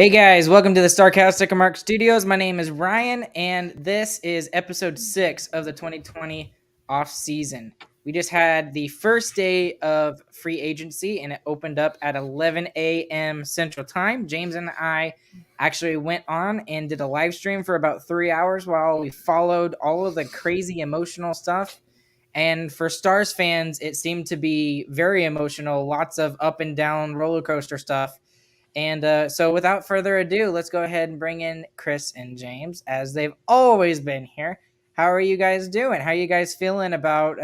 Hey guys, welcome to the Starcastic Mark Studios. My name is Ryan, and this is episode 6 of the 2020 off-season. We just had the first day of free agency, and it opened up at 11 a.m. Central Time. James and I actually went on and did a live stream for about 3 hours while we followed all of the crazy emotional stuff. And for Stars fans, it seemed to be very emotional, lots of up and down roller coaster stuff. And so without further ado, let's go ahead and bring in Chris and James, as they've always been here. How are you guys doing? How are you guys feeling about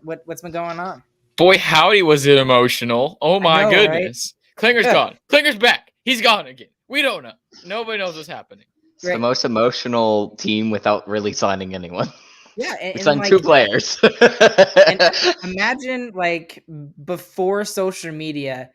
what's been going on? Boy, howdy, was it emotional. Oh my goodness. Right? Klinger's gone. Klinger's back. He's gone again. We don't know. Nobody knows what's happening. It's the most emotional team without really signing anyone. Yeah, we signed 2 players. And imagine, like, before social media,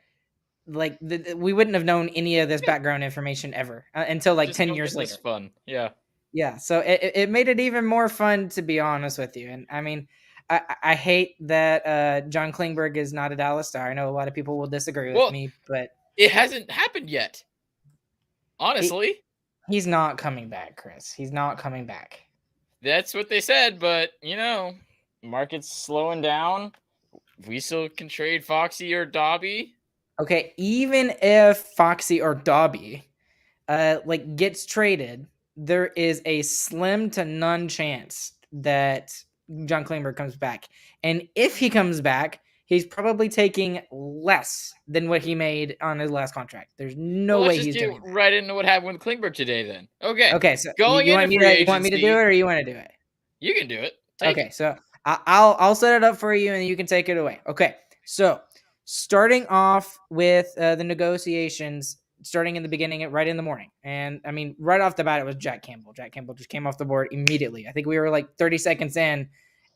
like we wouldn't have known any of this background information ever until like just 10 years later. It's fun. Yeah. So it made it even more fun, to be honest with you. And I mean, I hate that John Klingberg is not a Dallas Star. I know a lot of people will disagree with me, but it hasn't happened yet. Honestly, he's not coming back, Chris. He's not coming back. That's what they said, but market's slowing down. We still can trade Foxy or Dobby. Okay, even if Foxy or Dobby gets traded, there is a slim to none chance that John Klingberg comes back. And if he comes back, he's probably taking less than what he made on his last contract. There's no way he's doing that. Right into what happened with Klingberg today then. Okay, so you want me to do it, or you want to do it? You can do it. Okay, so I'll set it up for you and you can take it away. Okay, so starting off with the negotiations, starting in the beginning, right in the morning. And I mean, right off the bat, it was Jack Campbell. Jack Campbell just came off the board immediately. I think we were like 30 seconds in,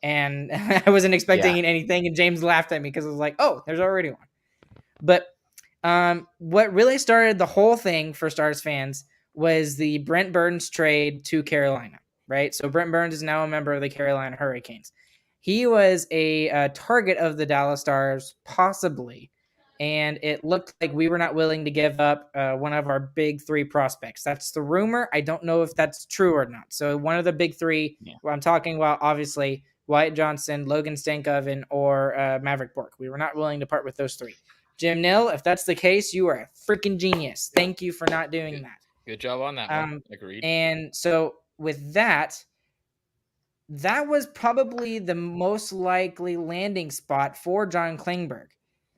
and I wasn't expecting anything. And James laughed at me because I was like, oh, there's already one. But what really started the whole thing for Stars fans was the Brent Burns trade to Carolina, right? So Brent Burns is now a member of the Carolina Hurricanes. He was a target of the Dallas Stars, possibly, and it looked like we were not willing to give up one of our big 3 prospects. That's the rumor. I don't know if that's true or not. So one of the big 3, I'm talking about, obviously, Wyatt Johnston, Logan Stankoven, or Maverick Bourque. We were not willing to part with those 3. Jim Nill, if that's the case, you are a freaking genius. Thank you for not doing that. Good job on that one. Agreed. And so with that was probably the most likely landing spot for John Klingberg.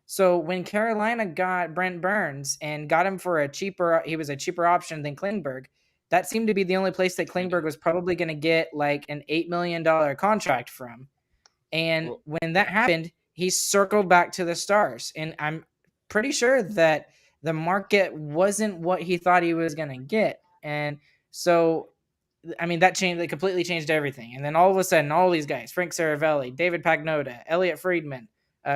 So when Carolina got Brent Burns and got him for he was a cheaper option than Klingberg, that seemed to be the only place that Klingberg was probably going to get like an $8 million contract from. And when that happened, he circled back to the Stars. And I'm pretty sure that the market wasn't what he thought he was going to get. And so, I mean, that completely changed everything. And then all of a sudden, all these guys, Frank Saravelli, David Pagnotta, Elliot Friedman,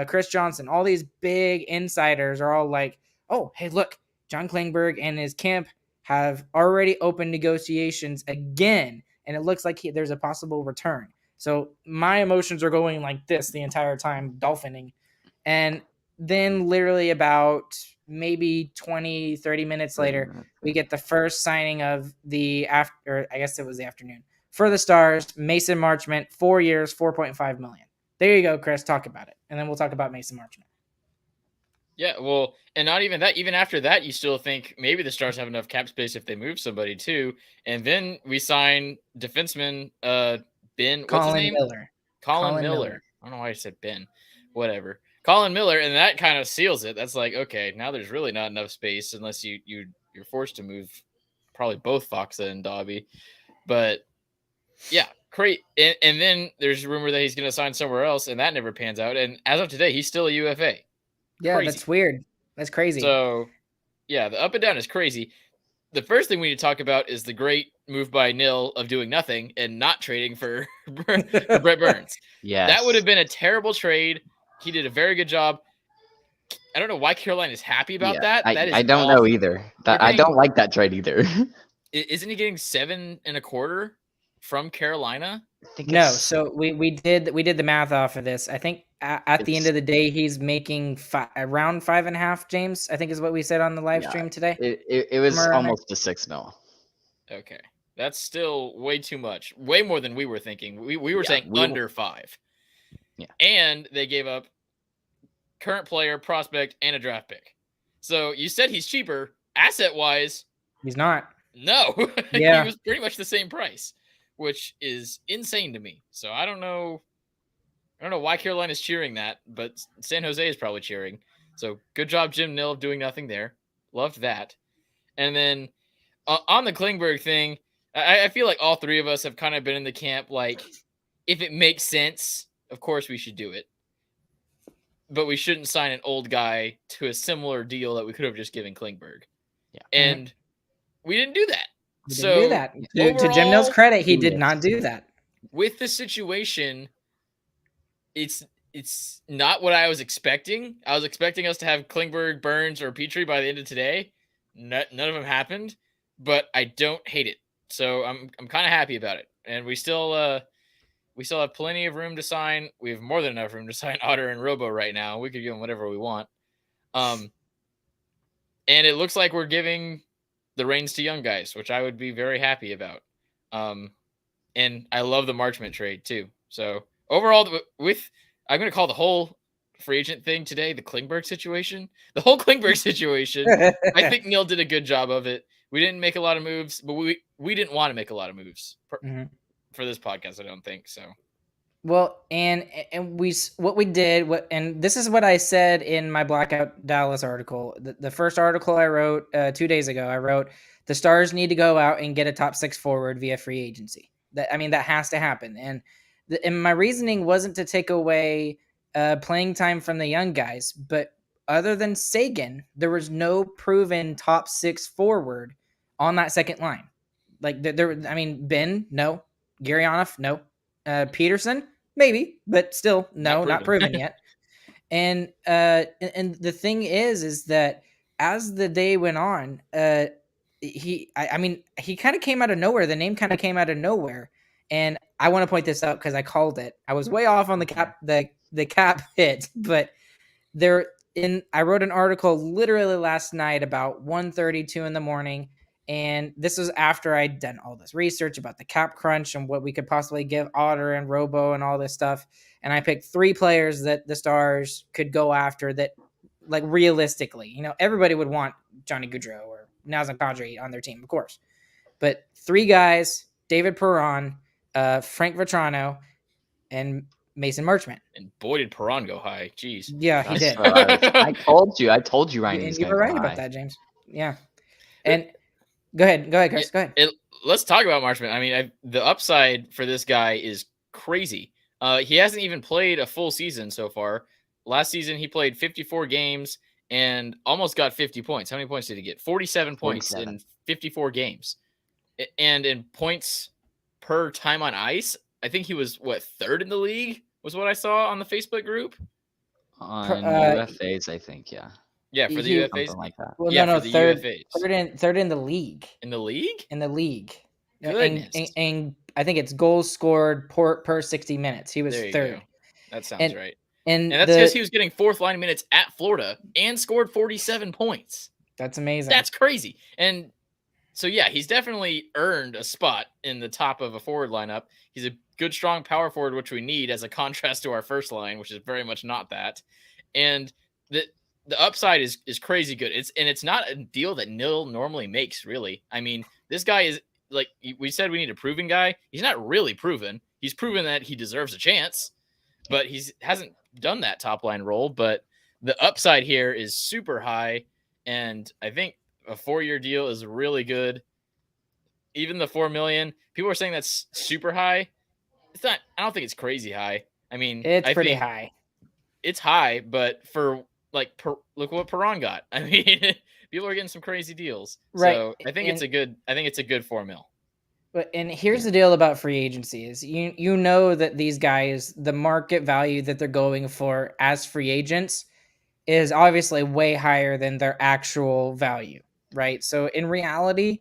Chris Johnson, all these big insiders are all like, oh, hey, look, John Klingberg and his camp have already opened negotiations again. And it looks like there's a possible return. So my emotions are going like this the entire time, dolphining. And then literally about maybe 20, 30 minutes later, we get the first signing of the I guess it was the afternoon, for the Stars, Mason Marchment, 4 years, $4.5 million. There you go, Chris. Talk about it. And then we'll talk about Mason Marchment. Yeah, well, and not even that. Even after that, you still think maybe the Stars have enough cap space if they move somebody too. And then we sign defenseman Ben. What's his name? Colin Miller. I don't know why I said Ben. Whatever. Colin Miller, and that kind of seals it. That's like, okay, now there's really not enough space unless you're forced to move probably both Foxa and Dobby. But yeah, great. And then there's a rumor that he's going to sign somewhere else, and that never pans out. And as of today, he's still a UFA. Yeah, crazy. That's weird. That's crazy. So, yeah, the up and down is crazy. The first thing we need to talk about is the great move by Nill of doing nothing and not trading for Brent Burns. Yeah, that would have been a terrible trade. He did a very good job. I don't know why Carolina is happy about that. I don't know either. I don't like that trade either. Isn't he getting 7.25 from Carolina? No, so we did the math off of this. I think at the end of the day, he's making around 5.5. James, I think is what we said on the live stream today. It was almost a $6 million. Okay, that's still way too much. Way more than we were thinking. We were saying under 5. Yeah, and they gave up current player, prospect, and a draft pick. So you said he's cheaper asset wise. He's not. No, Yeah, he was pretty much the same price, which is insane to me. So I don't know why Carolina's cheering that, but San Jose is probably cheering. So good job, Jim Nill, doing nothing there. Loved that. And then on the Klingberg thing, I feel like all three of us have kind of been in the camp like, if it makes sense, of course we should do it. But we shouldn't sign an old guy to a similar deal that we could have just given Klingberg. Yeah. And we didn't do that. To Jim Nill's credit, he did not do that. With the situation, it's not what I was expecting. I was expecting us to have Klingberg, Burns, or Petrie by the end of today. None of them happened, but I don't hate it. So I'm kind of happy about it. And we still have plenty of room to sign. We have more than enough room to sign Otter and Robo right now. We could give them whatever we want. And it looks like we're giving the reins to young guys, which I would be very happy about. And I love the Marchment trade too. So overall, I'm going to call the whole free agent thing today the Klingberg situation. The whole Klingberg situation. I think Neil did a good job of it. We didn't make a lot of moves, but we didn't want to make a lot of moves for this podcast, I don't think so. Well, and what we did, and this is what I said in my Blackout Dallas article. The first article I wrote 2 days ago, I wrote the Stars need to go out and get a top 6 forward via free agency. That has to happen. And my reasoning wasn't to take away playing time from the young guys, but other than Sagan, there was no proven top 6 forward on that second line. Like Ben, no. Gurianov, no. Peterson, maybe, but still, no, not proven yet. And the thing is that as the day went on, he kind of came out of nowhere. The name kind of came out of nowhere. And I want to point this out because I called it. I was way off on the cap hit, but I wrote an article literally last night about 1:32 in the morning. And this was after I'd done all this research about the cap crunch and what we could possibly give Otter and Robo and all this stuff. And I picked 3 players that the Stars could go after that, like, realistically, everybody would want Johnny Gaudreau or Nazem Kadri on their team, of course. But 3 guys, David Perron, Frank Vetrano, and Mason Marchment. And boy, did Perron go high. Jeez. Yeah, he did. I told you, Ryan. And you were right about that, James. Yeah. And Go ahead, Chris. Go ahead. Let's talk about Marchment. I mean, the upside for this guy is crazy. He hasn't even played a full season so far. Last season, he played 54 games and almost got 50 points. How many points did he get? 47 points in 54 games. And in points per time on ice, I think he was, 3rd in the league was what I saw on the Facebook group? On UFAs, I think, yeah. Yeah, for the UFAs, something like that. Well, yeah, no, for the third, UFAs. third in the league. In the league? In the league. Goodness. And I think it's goals scored per 60 minutes. He was There you 3rd. go. That sounds right. And that's because he was getting 4th line minutes at Florida and scored 47 points. That's amazing. That's crazy. And so, yeah, he's definitely earned a spot in the top of a forward lineup. He's a good, strong power forward, which we need as a contrast to our first line, which is very much not that. And the upside is crazy good. It's not a deal that Nil normally makes, really. I mean, this guy is, like we said, we need a proven guy. He's not really proven. He's proven that he deserves a chance, but hasn't done that top line role. But the upside here is super high, and I think a 4-year deal is really good. Even the $4 million, people are saying that's super high. It's not. I don't think it's crazy high. I mean, it's pretty high. It's high, but for look what Perron got. I mean, people are getting some crazy deals. Right. So I think it's a good $4 million. But and here's the deal about free agency is you know that these guys, the market value that they're going for as free agents is obviously way higher than their actual value, right? So in reality,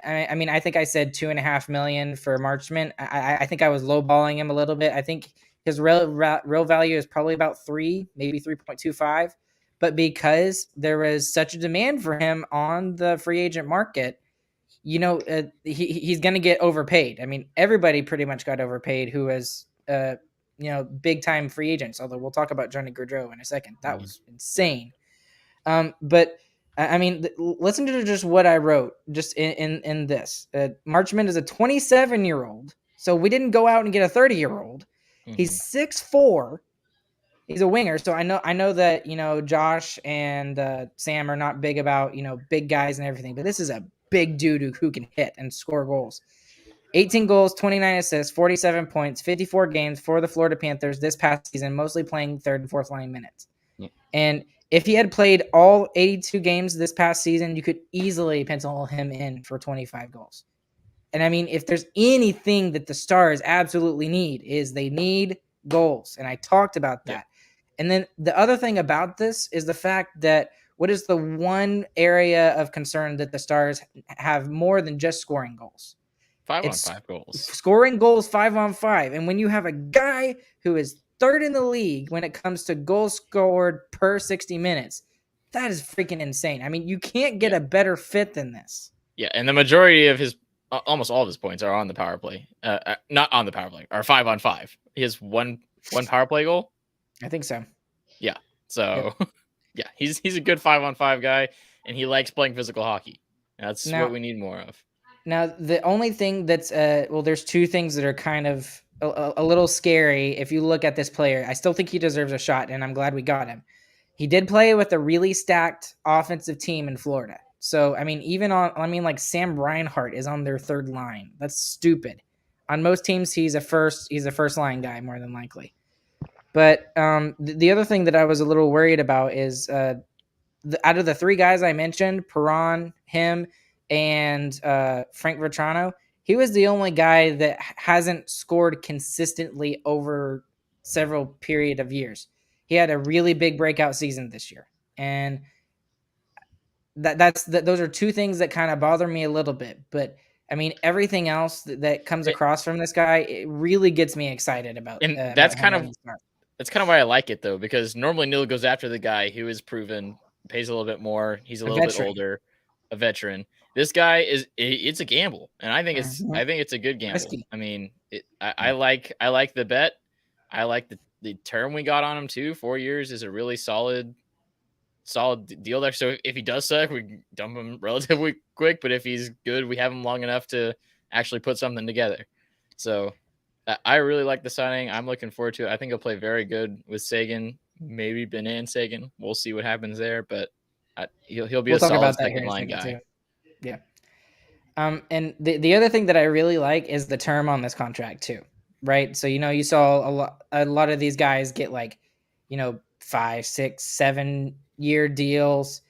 I think I said $2.5 million for Marchment. I think I was lowballing him a little bit. I think His real value is probably about 3, maybe 3.25. But because there was such a demand for him on the free agent market, he's going to get overpaid. I mean, everybody pretty much got overpaid who was, big time free agents. Although we'll talk about Johnny Gaudreau in a second. That was insane. But I mean, listen to just what I wrote just in this. Marchment is a 27-year-old. So we didn't go out and get a 30-year-old. He's 6'4". He's a winger. So I know that, Josh and Sam are not big about, big guys and everything. But this is a big dude who can hit and score goals. 18 goals, 29 assists, 47 points, 54 games for the Florida Panthers this past season, mostly playing third and fourth line minutes. Yeah. And if he had played all 82 games this past season, you could easily pencil him in for 25 goals. And I mean, if there's anything that the Stars absolutely need, is they need goals. And I talked about that. Yeah. And then the other thing about this is the fact that what is the one area of concern that the Stars have more than just scoring goals? 5-on-5 goals. Scoring goals 5-on-5. And when you have a guy who is third in the league when it comes to goals scored per 60 minutes, that is freaking insane. I mean, you can't get a better fit than this. Yeah, and the majority of his, almost all of his points are on the power play. Not on the power play, are 5-on-5. He has one power play goal? I think so. Yeah. So, yeah, he's a good 5-on-5 guy, and he likes playing physical hockey. That's what we need more of. Now, the only thing that's, there's two things that are kind of a little scary if you look at this player. I still think he deserves a shot, and I'm glad we got him. He did play with a really stacked offensive team in Florida. So, I mean, like Sam Reinhart is on their third line. That's stupid. On most teams, he's a first line guy, more than likely. But the other thing that I was a little worried about is out of the three guys I mentioned, Perron, him, and Frank Vetrano, he was the only guy that hasn't scored consistently over several period of years. He had a really big breakout season this year, and those are two things that kind of bother me a little bit. But I mean, everything else that comes across from this guy, it really gets me excited about. And that's kind of why I like it, though, because normally Neil goes after the guy who is proven, pays a little bit more, he's a little bit older, a veteran. This guy it's a gamble, and I think it's a good gamble. Risky. I mean, I like the bet. I like the term we got on him too. 4 years is a really solid deal there. So if he does suck, we dump him relatively quick. But if he's good, we have him long enough to actually put something together. So I really like the signing. I'm looking forward to it. I think he'll play very good with Seguin, maybe Benet and Seguin. We'll see what happens there, but he'll be a solid second line guy. Too. Yeah. And the other thing that I really like is the term on this contract too, right? So, you saw a lot of these guys get 5, 6, 7 year deals.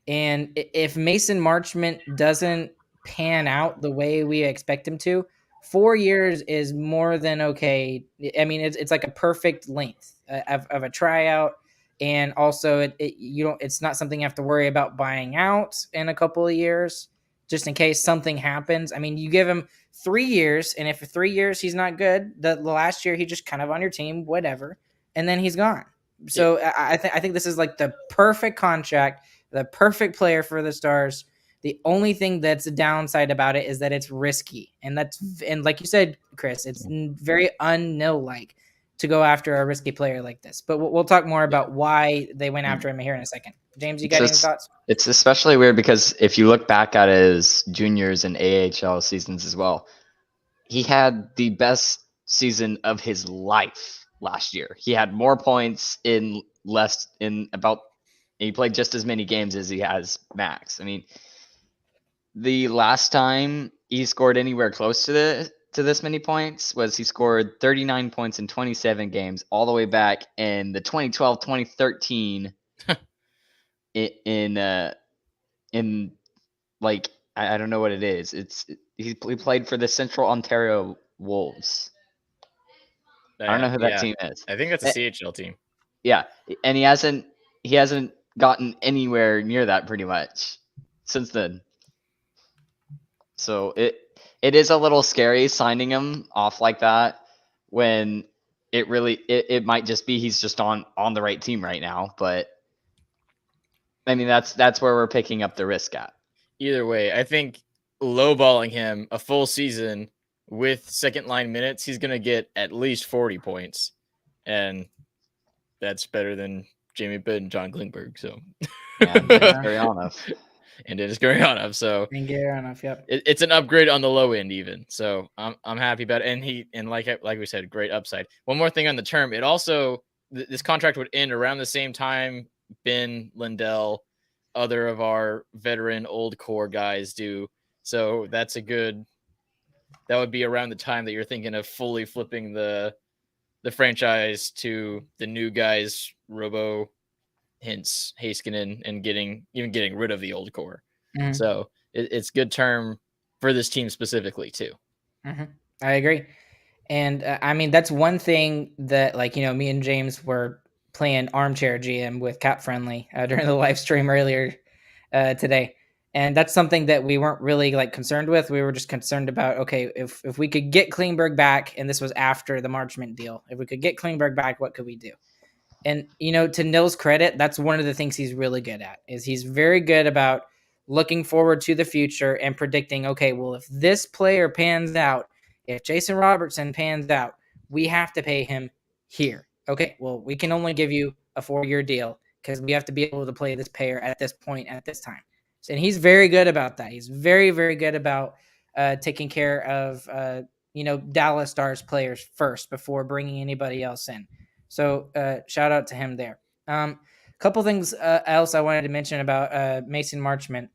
And if Mason Marchment doesn't pan out the way we expect him to, 4 years is more than okay. I mean, it's like a perfect length of a tryout. And also it's not something you have to worry about buying out in a couple of years, just in case something happens. I mean, you give him 3 years, and if for 3 years he's not good, the last year he just kind of on your team, whatever, and then he's gone. So yeah. I think this is like the perfect contract, the perfect player for the Stars. The only thing that's a downside about it is that it's risky, and like you said, Chris, it's very un-Nil-like to go after a risky player like this. But we'll talk more about why they went after him here in a second. James, you got any thoughts? It's especially weird because if you look back at his juniors and AHL seasons as well, he had the best season of his life last year. He had more points he played just as many games as he has max. I mean, the last time he scored anywhere close to this many points was he scored 39 points in 27 games all the way back in the 2012-2013 in like I don't know what it is. He played for the Central Ontario Wolves. I don't know who that team is. I think that's a CHL team. Yeah, and he hasn't gotten anywhere near that pretty much since then. So it is a little scary signing him off like that when it might just be he's just on the right team right now. But I mean, that's where we're picking up the risk at. Either way, I think lowballing him a full season with second line minutes, he's going to get at least 40 points. And that's better than Jamie Benn and John Klingberg. So, and Gurianov. And Dennis Gurianov. So, and Gurianov, yep. It's an upgrade on the low end, even. So I'm happy about it. And like we said, great upside. One more thing on the term, it also this contract would end around the same time Ben Lindell, other of our veteran old core guys do. So that would be around the time that you're thinking of fully flipping the franchise to the new guys, Robo, Hintz, Heiskanen, and getting rid of the old core. Mm-hmm. So it's good term for this team specifically too. Mm-hmm. I agree. And I mean, that's one thing that, like, me and James were playing armchair GM with Cap Friendly during the live stream earlier today. And that's something that we weren't really like concerned with. We were just concerned about, okay, if we could get Klingberg back, and this was after the Marchment deal, if we could get Klingberg back, what could we do? And, to Nil's credit, that's one of the things he's really good at, is he's very good about looking forward to the future and predicting, okay, well, if this player pans out, if Jason Robertson pans out, we have to pay him here. Okay, well, we can only give you a 4-year deal because we have to be able to play this player at this point at this time. And he's very good about that. He's very, very good about taking care of, Dallas Stars players first before bringing anybody else in. So shout out to him there. Couple things else I wanted to mention about Mason Marchment.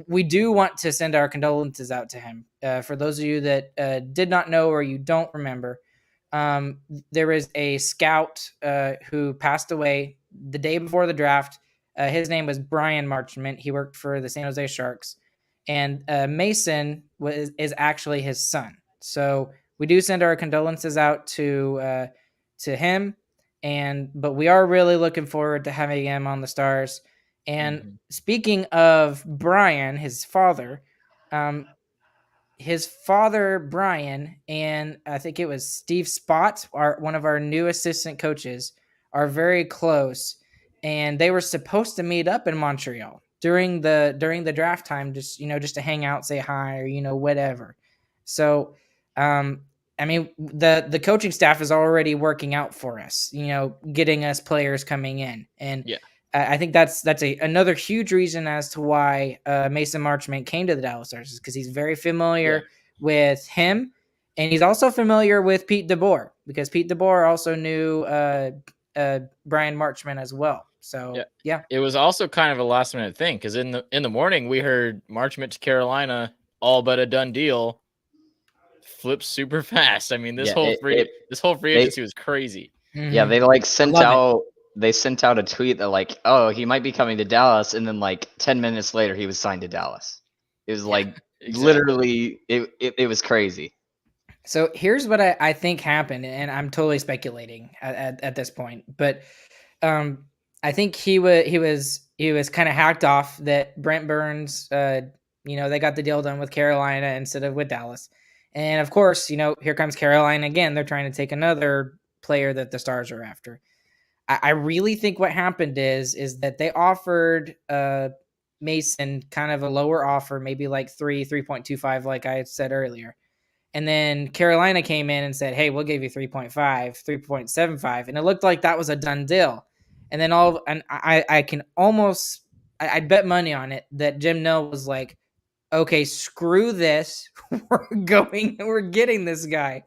We do want to send our condolences out to him. For those of you that did not know or you don't remember, there is a scout who passed away the day before the draft. His name was Brian Marchment. He worked for the San Jose Sharks. And Mason is actually his son. So we do send our condolences out to him, but we are really looking forward to having him on the Stars. And speaking of Brian, his father, Brian, and I think it was Steve Spott, one of our new assistant coaches, are very close, and they were supposed to meet up in Montreal during the draft time, just to hang out, say hi, or whatever. So I mean, the coaching staff is already working out for us, getting us players coming in. And yeah, I think that's another huge reason as to why Mason Marchment came to the Dallas Stars, is because he's very familiar with him. And he's also familiar with Pete DeBoer, because Pete DeBoer also knew Brian Marchment as well. So, yeah. It was also kind of a last minute thing, because in the morning we heard Marchment to Carolina, all but a done deal. Flips super fast. I mean, this whole free agency was crazy. Yeah, they sent out a tweet that oh, he might be coming to Dallas, and then 10 minutes later he was signed to Dallas. It was literally it was crazy. So here's what I think happened, and I'm totally speculating at this point, but I think he was kind of hacked off that Brent Burns, they got the deal done with Carolina instead of with Dallas. And of course, here comes Carolina again. They're trying to take another player that the Stars are after. I really think what happened is that they offered Mason kind of a lower offer, maybe 3.25, like I had said earlier. And then Carolina came in and said, hey, we'll give you 3.5, 3.75. And it looked like that was a done deal. And then I'd bet money on it that Jim Nill was like, okay, screw this. We're getting this guy.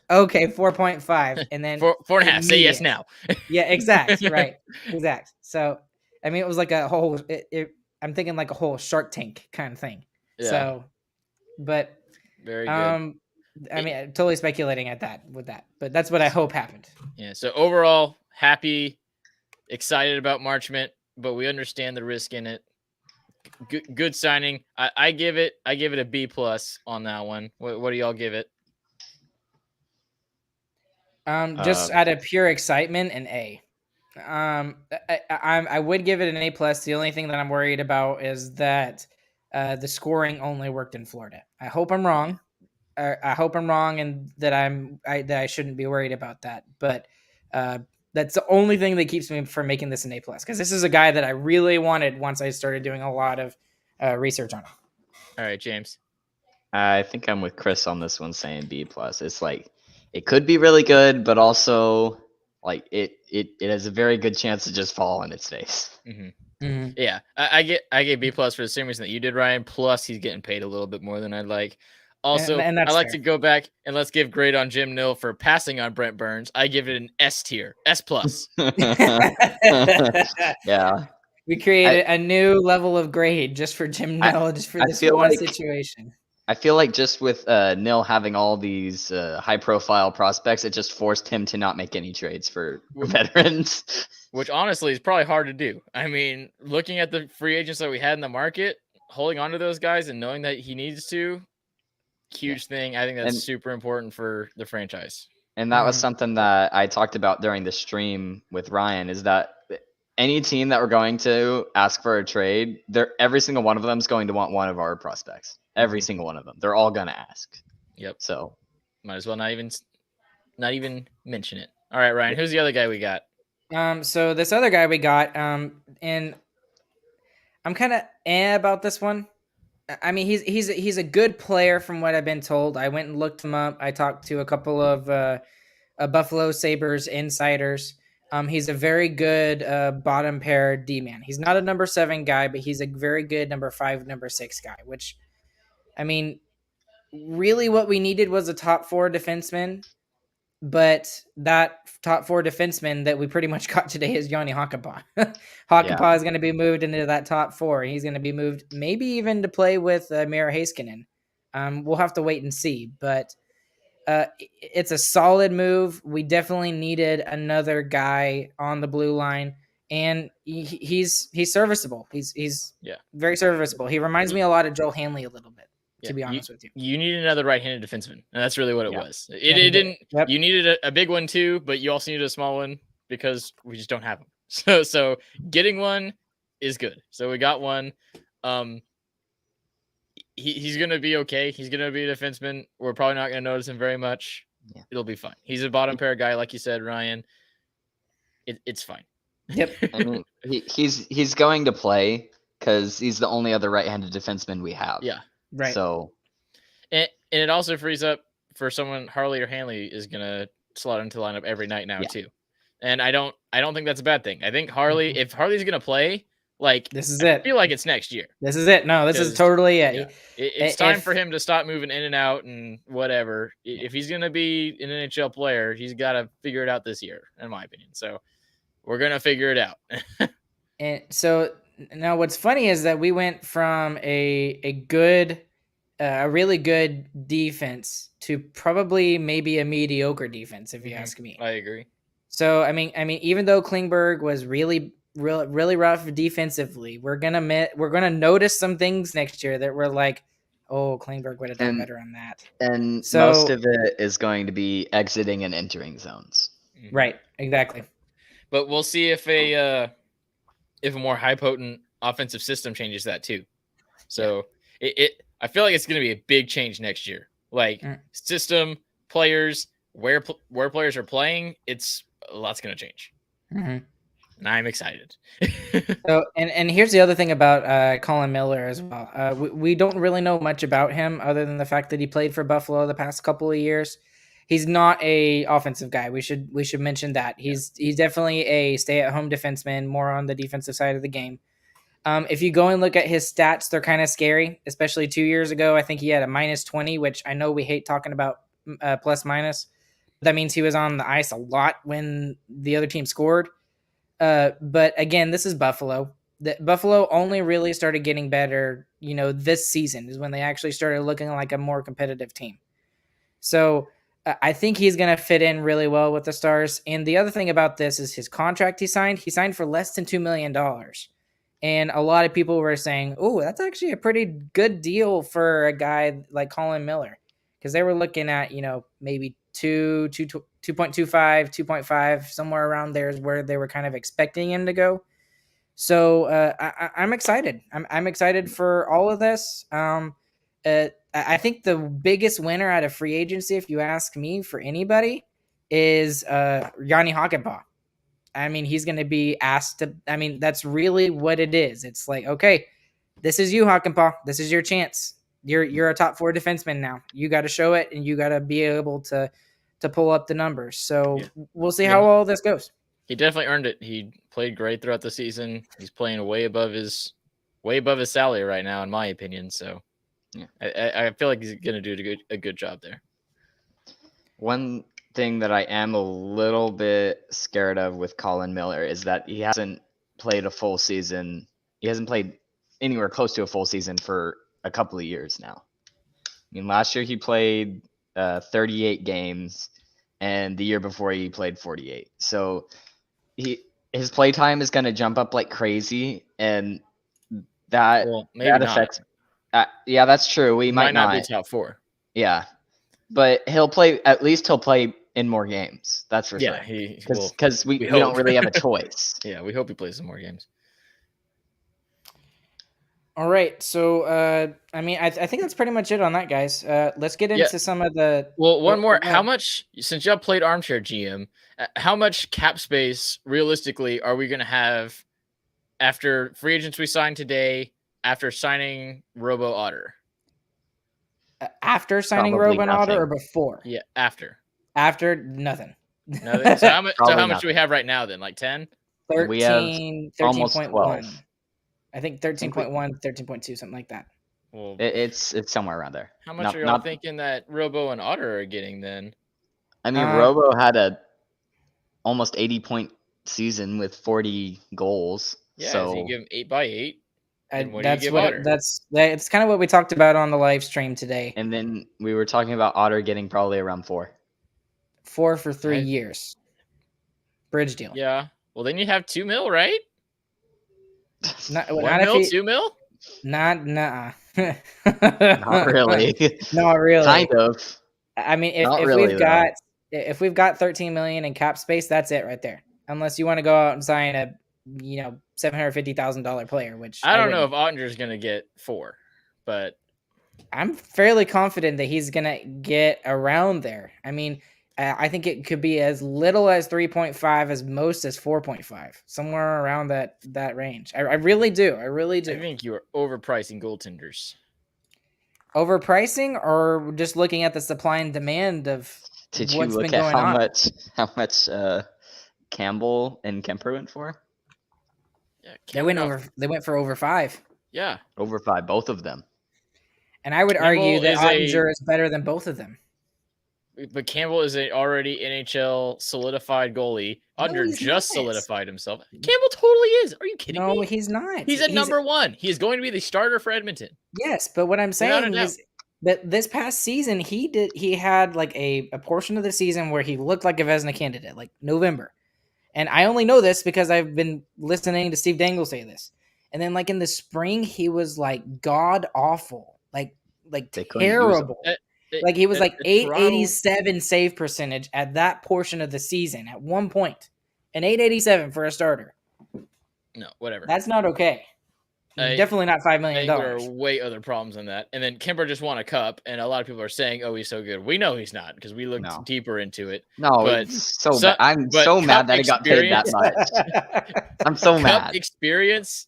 Okay, 4.5. And then 4.5. Say yes now. Yeah, exact. Right. Exact. So, I mean, it was like a whole, I'm thinking like a whole Shark Tank kind of thing. Yeah. So, but, very good. I mean, I'm totally speculating with that, but that's what I hope happened. Yeah. So overall, happy, excited about Marchment, but we understand the risk in it. Good signing. I give it a B+ on that one. What do y'all give it? Just out of pure excitement, an A. I would give it an A+. The only thing that I'm worried about is that the scoring only worked in Florida. I hope I'm wrong, I hope I'm wrong and that I shouldn't be worried about that. But that's the only thing that keeps me from making this an A+, because this is a guy that I really wanted once I started doing a lot of research on him. All right, James. I think I'm with Chris on this one, saying B+. It's like it could be really good, but also like it has a very good chance to just fall on its face. Yeah, I get B+ for the same reason that you did, Ryan. Plus, he's getting paid a little bit more than I'd like. Also, And I that's like fair. to go back and let's give grade on Jim Nill for passing on Brent Burns. I give it an S tier, S+. Yeah. We created a new level of grade just for Jim Nill, just for this one situation. I feel like just with Nill having all these high-profile prospects, it just forced him to not make any trades for veterans. Which honestly is probably hard to do. I mean, looking at the free agents that we had in the market, holding on to those guys and knowing that he needs to, huge thing. I think that's super important for the franchise. And that was something that I talked about during the stream with Ryan, is that any team that we're going to ask for a trade, every single one of them is going to want one of our prospects. Every single one of them. They're all going to ask. Yep. So might as well not even mention it. All right, Ryan, who's the other guy we got? So this other guy we got, and I'm kind of about this one. I mean, he's a good player from what I've been told. I went and looked him up. I talked to a couple of Buffalo Sabres insiders. He's a very good bottom pair D-man. He's not a number 7 guy, but he's a very good number 5, number 6 guy, which, I mean, really what we needed was a top 4 defenseman. But that top 4 defenseman that we pretty much got today is Yani Hawkenbaugh. Hawkenbaugh is going to be moved into that top 4. He's going to be moved maybe even to play with Mira Heiskanen. We'll have to wait and see. But it's a solid move. We definitely needed another guy on the blue line. And he's serviceable. He's very serviceable. He reminds me a lot of Joel Hanley a little bit. To be honest with you, you need another right-handed defenseman, and that's really what it was. It didn't. Yep. You needed a big one too, but you also needed a small one because we just don't have them. So getting one is good. So we got one. He's gonna be okay. He's gonna be a defenseman. We're probably not gonna notice him very much. Yeah. It'll be fine. He's a bottom pair guy, like you said, Ryan. It's fine. Yep. I mean, he's going to play because he's the only other right-handed defenseman we have. Yeah. Right. So, and it also frees up for someone. Harley or Hanley is gonna slot into the lineup every night now too, and I don't think that's a bad thing. I think Harley, if Harley's gonna play, like this is it. I feel like it's next year. This is it. No, this is totally it. Yeah. It's time for him to stop moving in and out and whatever. If he's gonna be an NHL player, he's got to figure it out this year, in my opinion. So we're gonna figure it out. And so. Now, what's funny is that we went from a really good defense to probably maybe a mediocre defense, if you ask me. I agree. So, I mean, even though Klingberg was really rough defensively, we're gonna notice some things next year that we're like, oh, Klingberg would have done better on that. And so, most of it is going to be exiting and entering zones. Right. Exactly. But we'll see if a more high potent offensive system changes that too. So I feel like it's going to be a big change next year. Like system, players, where players are playing, it's a lot's going to change. And I'm excited. So, and here's the other thing about Colin Miller as well. We don't really know much about him other than the fact that he played for Buffalo the past couple of years. He's not a offensive guy. We should mention that. He's definitely a stay-at-home defenseman, more on the defensive side of the game. If you go and look at his stats, they're kind of scary, especially 2 years ago. I think he had a -20, which I know we hate talking about plus-minus. That means he was on the ice a lot when the other team scored. But again, this is Buffalo. Buffalo only really started getting better, this season is when they actually started looking like a more competitive team. So I think he's going to fit in really well with the Stars. And the other thing about this is his contract he signed. He signed for less than $2 million. And a lot of people were saying, oh, that's actually a pretty good deal for a guy like Colin Miller. Because they were looking at, maybe 2.25, 2.5, somewhere around there is where they were kind of expecting him to go. So I'm excited. I'm excited for all of this. I think the biggest winner out of free agency, if you ask me, for anybody, is Yani Hawkenbaugh. I mean, he's going to be asked to. I mean, that's really what it is. It's like, okay, this is you, Hawkenbaugh. This is your chance. You're a top 4 defenseman now. You got to show it, and you got to be able to pull up the numbers. So we'll see how all this goes. He definitely earned it. He played great throughout the season. He's playing way above his salary right now, in my opinion. So, yeah, I feel like he's going to do a good job there. One thing that I am a little bit scared of with Colin Miller is that he hasn't played a full season. He hasn't played anywhere close to a full season for a couple of years now. I mean, last year he played 38 games, and the year before he played 48. So his play time is going to jump up like crazy, and that affects. Yeah, that's true. We might not be top 4. Yeah, but he'll play in more games. That's for sure. Yeah, because we don't really have a choice. Yeah, we hope he plays some more games. All right, so I mean, I think that's pretty much it on that, guys. Let's get into some of the. Well, one more. How much, since y'all played armchair GM, how much cap space realistically are we going to have after free agents we signed today? After signing Robo Otter? After signing Robo Otter or before? Yeah, after. After nothing. Nothing. So how much do we have right now then? Like 10? 13, we have 13.1. I think 13.1, 13.2, something like that. Well, it's somewhere around there. How much are y'all thinking that Robo and Otter are getting then? I mean, Robo had a almost 80-point season with 40 goals. Yeah, so you give him 8 by 8. That's kind of what we talked about on the live stream today. And then we were talking about Otter getting probably around 4. 4 for 3 years. Bridge deal. Yeah. Well, then you have $2 million, right? Not 1 mil, $2 million? Not really. Not really. Kind of. I mean, if we've got 13 million in cap space, that's it right there. Unless you want to go out and sign a $750,000 player, which I don't know if Ottinger's going to get 4, but I'm fairly confident that he's going to get around there. I mean, I think it could be as little as 3.5, as most as 4.5, somewhere around that range. I really do. I think you are overpricing goaltenders. Overpricing, or just looking at the supply and demand of what's been going on? How much Campbell and Kemper went for? Yeah, they went for over 5. Yeah, over 5, both of them. And I would argue that Ottinger is better than both of them. But Campbell is a already NHL solidified goalie. Ottinger just solidified himself. Campbell totally is. Are you kidding me? No, he's not. He's at number 1. He is going to be the starter for Edmonton. Yes, but what I'm saying is that this past season he had like a portion of the season where he looked like a Vezina candidate, like November. And I only know this because I've been listening to Steve Dangle say this. And then like in the spring, he was like god awful, like terrible. Like he was like 887 save percentage at that portion of the season at one point. An 887 for a starter. No, whatever. That's not okay. Definitely not $5 million. There are way other problems than that. And then Kemper just won a cup, and a lot of people are saying, "Oh, he's so good." We know he's not because we looked deeper into it. No, but I'm so mad that he got paid that much. I'm so mad. Experience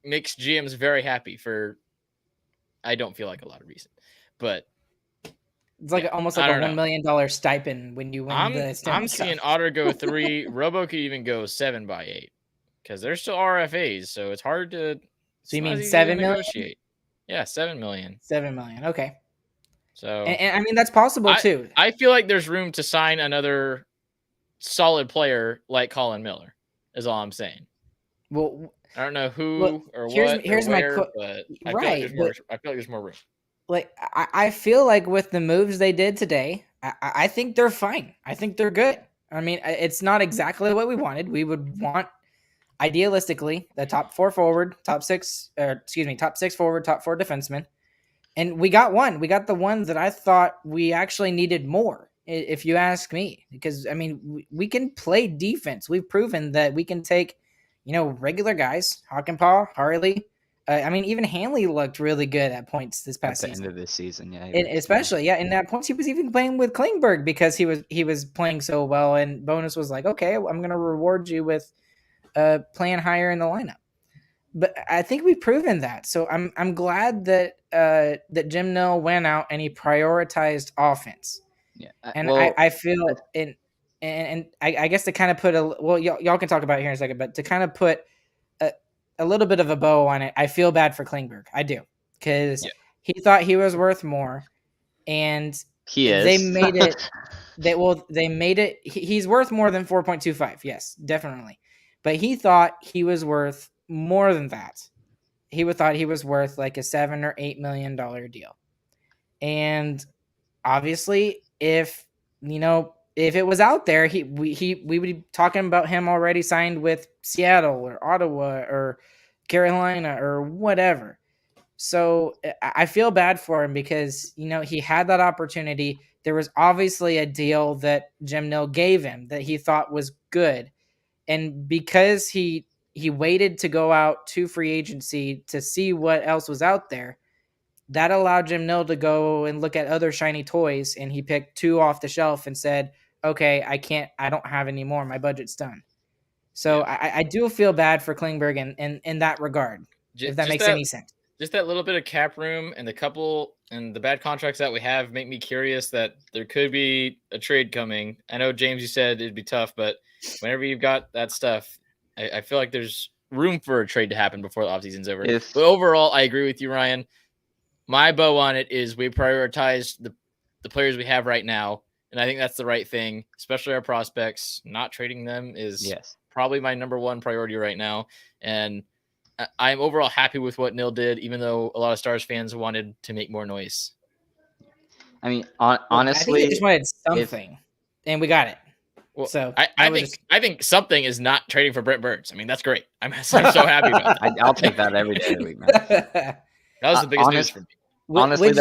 makes GMs very happy for. I don't feel like a lot of reason, but it's like almost like a $1 million stipend when you win the Stanley I'm seeing Otter go 3. Robo could even go 7 by 8 because they're still RFAs, so it's hard to. So you mean 7 million? Yeah, 7 million. 7 million. Okay. So and I mean that's possible too. I feel like there's room to sign another solid player like Colin Miller. Is all I'm saying. Well, I don't know who or what. Here's my but I feel like there's more room. Like I feel like with the moves they did today, I think they're fine. I think they're good. I mean, it's not exactly what we wanted. We would want, idealistically, the top 6 forward, top 6 forward, top 4 defenseman. And we got one. We got the one that I thought we actually needed more, if you ask me. Because, I mean, we can play defense. We've proven that we can take, regular guys, Hawkenbaugh, Harley, I mean, even Hanley looked really good at points this past at the season. end of this season. Yeah, And especially, in that points he was even playing with Klingberg because he was playing so well, and Bonus was like, okay, I'm going to reward you with playing higher in the lineup. But I think we've proven that. So I'm glad that that Jim Nill went out and he prioritized offense. Yeah, And I feel and I guess to kind of put y'all can talk about it here in a second, but to kind of put a little bit of a bow on it, I feel bad for Klingberg. I do, because he thought he was worth more, and he is. They made it. They made it. He's worth more than 4.25. Yes, definitely. But he thought he was worth more than that. He thought he was worth like a $7 or $8 million deal. And obviously, if it was out there, we would be talking about him already signed with Seattle or Ottawa or Carolina or whatever. So I feel bad for him because, he had that opportunity. There was obviously a deal that Jim Nill gave him that he thought was good. And because he waited to go out to free agency to see what else was out there, that allowed Jim Nill to go and look at other shiny toys. And he picked 2 off the shelf and said, okay, I don't have any more. My budget's done. So I do feel bad for Klingberg in that regard, if that makes any sense. Just that little bit of cap room and the bad contracts that we have make me curious that there could be a trade coming. I know, James, you said it'd be tough, but whenever you've got that stuff, I feel like there's room for a trade to happen before the offseason's over. But overall, I agree with you, Ryan. My bow on it is we prioritize the players we have right now, and I think that's the right thing, especially our prospects. Not trading them is probably my number one priority right now, and I'm overall happy with what Nill did, even though a lot of Stars fans wanted to make more noise. I mean, honestly, I think they just wanted something, and we got it. Well, so I think something is not trading for Brent Burns. I mean, that's great. I'm so happy about that. I'll take that every day of the week, man. That was the biggest news for me. Honestly,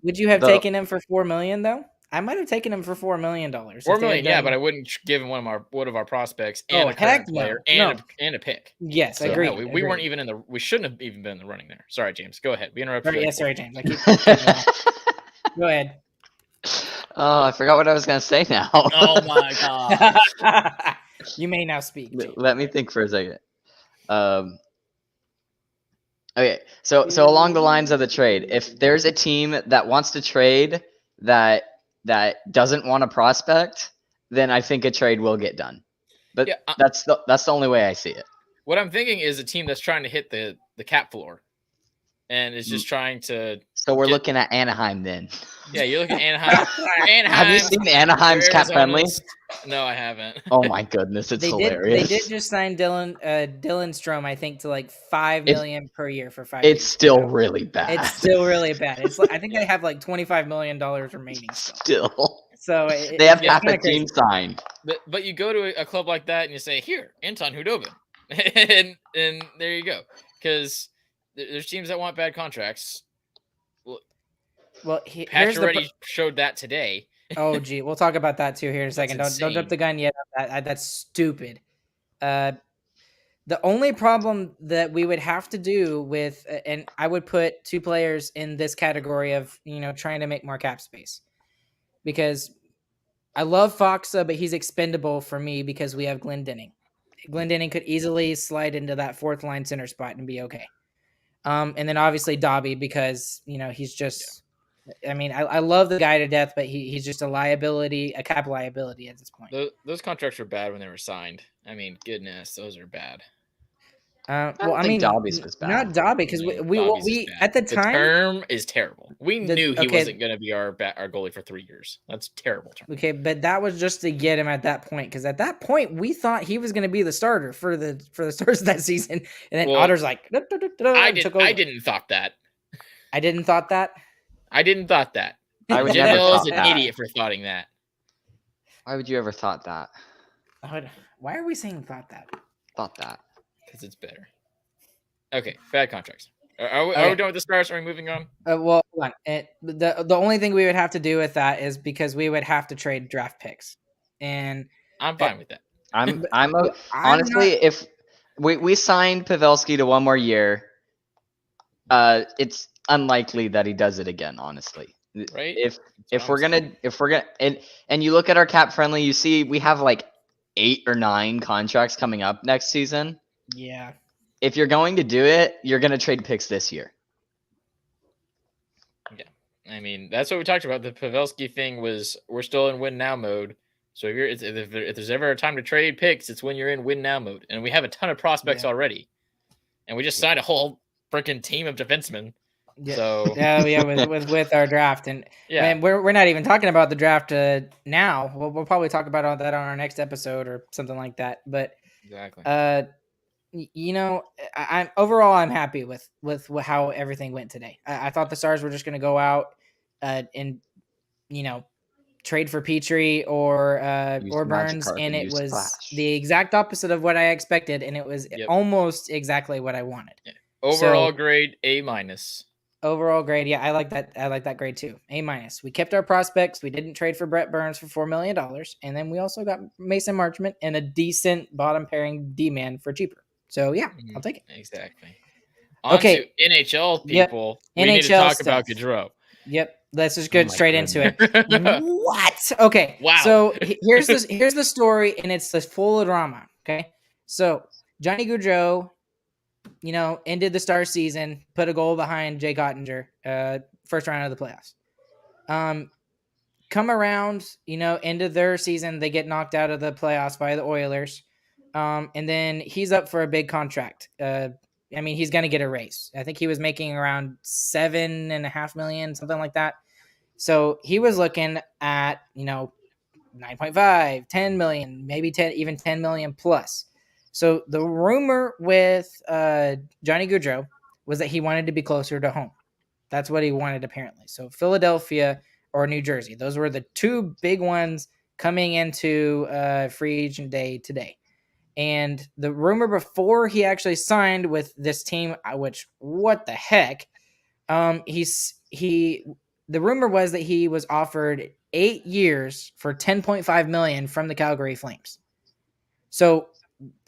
would you have taken him for $4 million though? I might have taken him for $4 million. $4 million, yeah, but I wouldn't give him one of our prospects and a current player and a pick. Yes, I agree. No, we weren't even we shouldn't have even been in the running there. Sorry, James. Go ahead. We interrupted. Sorry, James. I keep Go ahead. Oh, I forgot what I was gonna say now. Oh my god. You may now speak. Let me think for a second. Okay, so along the lines of the trade, if there's a team that wants to trade that doesn't want a prospect, then I think a trade will get done. But that's the only way I see it. What I'm thinking is a team that's trying to hit the cap floor, and is just trying to. So we're looking at Anaheim then. Yeah, you're looking at Anaheim. Have you seen Anaheim's cap friendly? No, I haven't. Oh my goodness, it's hilarious. They did just sign Dylan Strome, I think, to like $5 million per year for 5 years. It's still years. Really bad. It's still really bad. It's like, I think they have like $25 million remaining still. So they have half a team signed. But you go to a club like that and you say, here, Anton Hudobin. and there you go. Because there's teams that want bad contracts. Well, Patch already showed that today. Oh, gee. We'll talk about that too here in a second. Don't jump the gun yet. That's stupid. The only problem that we would have to do with, and I would put 2 players in this category of, trying to make more cap space. Because I love Foxa, but he's expendable for me because we have Glendening. Glendening could easily slide into that 4th line center spot and be okay. And then obviously Dobby because, he's just... I mean, I love the guy to death, but he's just a liability, a cap liability at this point. Those contracts were bad when they were signed. I mean, goodness, those are bad. Well, I mean, Dobby's was bad. Not Dobby, because we at the time, the term is terrible. We knew he wasn't going to be our goalie for 3 years. That's a terrible term. Okay, but that was just to get him at that point, because at that point we thought he was going to be the starter for the Stars that season, and then Otter's like, I didn't thought that. I didn't thought that. I didn't thought that. Jim Nill is an idiot for thoughting that. Why would you ever thought that? Why are we saying thought that? Thought that. Because it's better. Okay, bad contracts. Are we done with the Stars? Are we moving on? Well, hold on. The only thing we would have to do with that is because we would have to trade draft picks, and I'm fine with that. Honestly, if we signed Pavelski to 1 more year, It's unlikely that he does it again, honestly. Right? If we're gonna and you look at our cap friendly, you see we have like 8 or 9 contracts coming up next season. Yeah. If you're going to do it, you're gonna trade picks this year. Yeah. I mean, that's what we talked about. The Pavelski thing was we're still in win now mode. So if there's ever a time to trade picks, it's when you're in win now mode. And we have a ton of prospects already. And we just signed a whole freaking team of defensemen. Yeah. So with our draft, and yeah, we're not even talking about the draft now. We'll probably talk about that on our next episode or something like that. But exactly. I'm overall I'm happy with how everything went today. I thought the Stars were just going to go out and trade for Petrie or Burns, and it was the exact opposite of what I expected, and it was almost exactly what I wanted. Yeah. Overall grade A-. Overall grade, yeah, I like that. I like that grade too. A-. We kept our prospects. We didn't trade for Brent Burns for $4 million, and then we also got Mason Marchment and a decent bottom pairing D-man for cheaper. So yeah, I'll take it. Exactly. To NHL people. We need to talk about Gaudreau. Yep. Let's just get straight into it. What? Okay. Wow. So here's the story, and it's the full drama. Okay. So Yani Gaudreau, ended the Star season, put a goal behind Jake Ottinger, first round of the playoffs. Come around, end of their season, they get knocked out of the playoffs by the Oilers. And then he's up for a big contract. He's going to get a raise. I think he was making around $7.5 million, something like that. So he was looking at, 9.5, 10 million, maybe 10 million plus. So the rumor with Yani Gaudreau was that he wanted to be closer to home. That's what he wanted, apparently. So Philadelphia or New Jersey, those were the two big ones coming into free agent day today. And the rumor before he actually signed with this team, which what the heck, the rumor was that he was offered 8 years for $10.5 million from the Calgary Flames. So,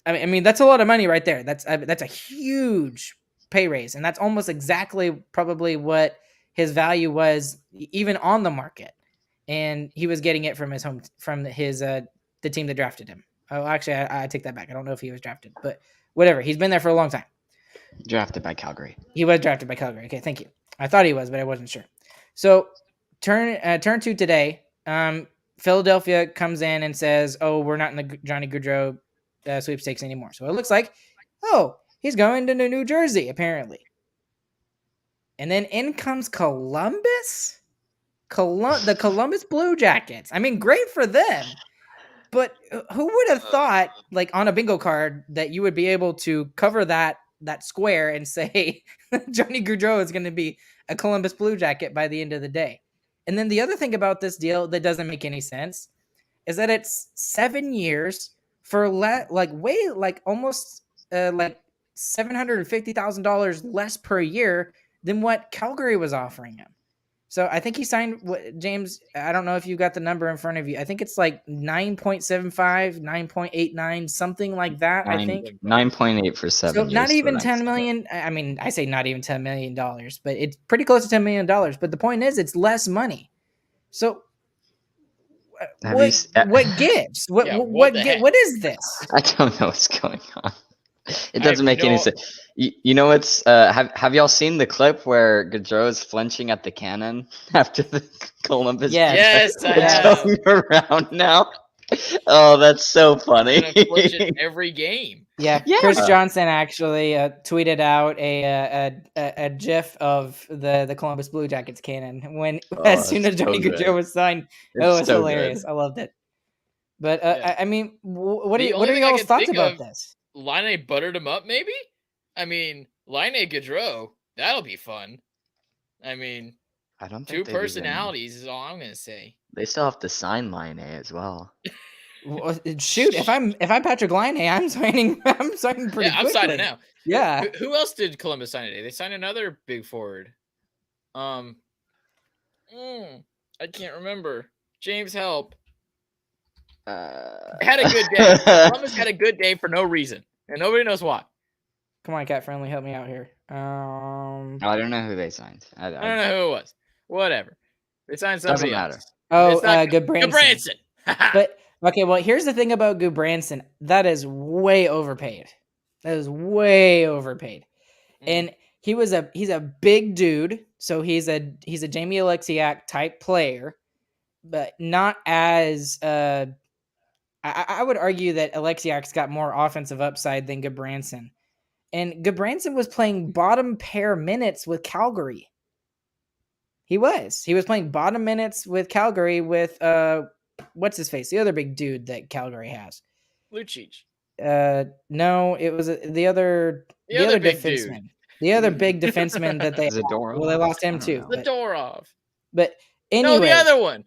I mean that's a lot of money right there. That's a huge pay raise, and that's almost exactly probably what his value was even on the market. And he was getting it from his the team that drafted him. Oh, actually, I take that back. I don't know if he was drafted, but whatever. He's been there for a long time. Drafted by Calgary. He was drafted by Calgary. Okay, thank you. I thought he was, but I wasn't sure. So turn to today. Philadelphia comes in and says, "Oh, we're not in the Yani Gaudreau sweepstakes anymore." So it looks like, he's going to New Jersey apparently. And then in comes Columbus. The Columbus Blue Jackets. I mean, great for them. But who would have thought, like on a bingo card, that you would be able to cover that square and say Yani Gaudreau is going to be a Columbus Blue Jacket by the end of the day? And then the other thing about this deal that doesn't make any sense is that it's 7 years for almost $750,000 less per year than what Calgary was offering him. So I think he signed, James, I don't know if you got the number in front of you. I think it's like 9.75, 9.89, something like that, I think. 9.8 for 7 years. So not even $10 million. I mean, I say not even $10 million, but it's pretty close to $10 million. But the point is, it's less money. So what gives? What is this? I don't know what's going on. It doesn't make any sense. It's have y'all seen the clip where Gaudreau is flinching at the cannon after the Columbus? Yes, it's going around now. Oh, that's so funny. Every game. Yeah, Chris Johnson actually tweeted out a GIF of the Columbus Blue Jackets cannon as soon as Yani Gaudreau was signed. It was so hilarious. Good. I loved it. But I mean, what are y'all's thoughts about this? Laine buttered him up, maybe? I mean, Laine Gaudreau, that'll be fun. I mean, I don't think 2 personalities is all I'm gonna say. They still have to sign Laine as well. Well, shoot, if I'm Patrick Laine, I'm signing pretty quickly. I'm signing now. Yeah. Who else did Columbus sign today? They signed another big forward. I can't remember. James, help. Had a good day. Columbus had a good day for no reason, and nobody knows why. Come on, Cat Friendly, help me out here. I don't know who they signed. I don't know who it was. Whatever. They signed somebody Doesn't matter. else. Oh, It's not Goodbranson. But okay, well, here's the thing about Goodbranson. That is way overpaid. That is way overpaid. And he's a big dude, so he's a Jamie Alexiak type player, but not as I would argue that Alexiak's got more offensive upside than Goodbranson. And Goodbranson was playing bottom pair minutes with Calgary. He was playing bottom minutes with Calgary with what's his face? The other big dude that Calgary has. Lucic. No, it was the other big defenseman. dude. The other big defenseman that they Zadorov? well, they lost him too. Zadorov. But No, anyway, the other one.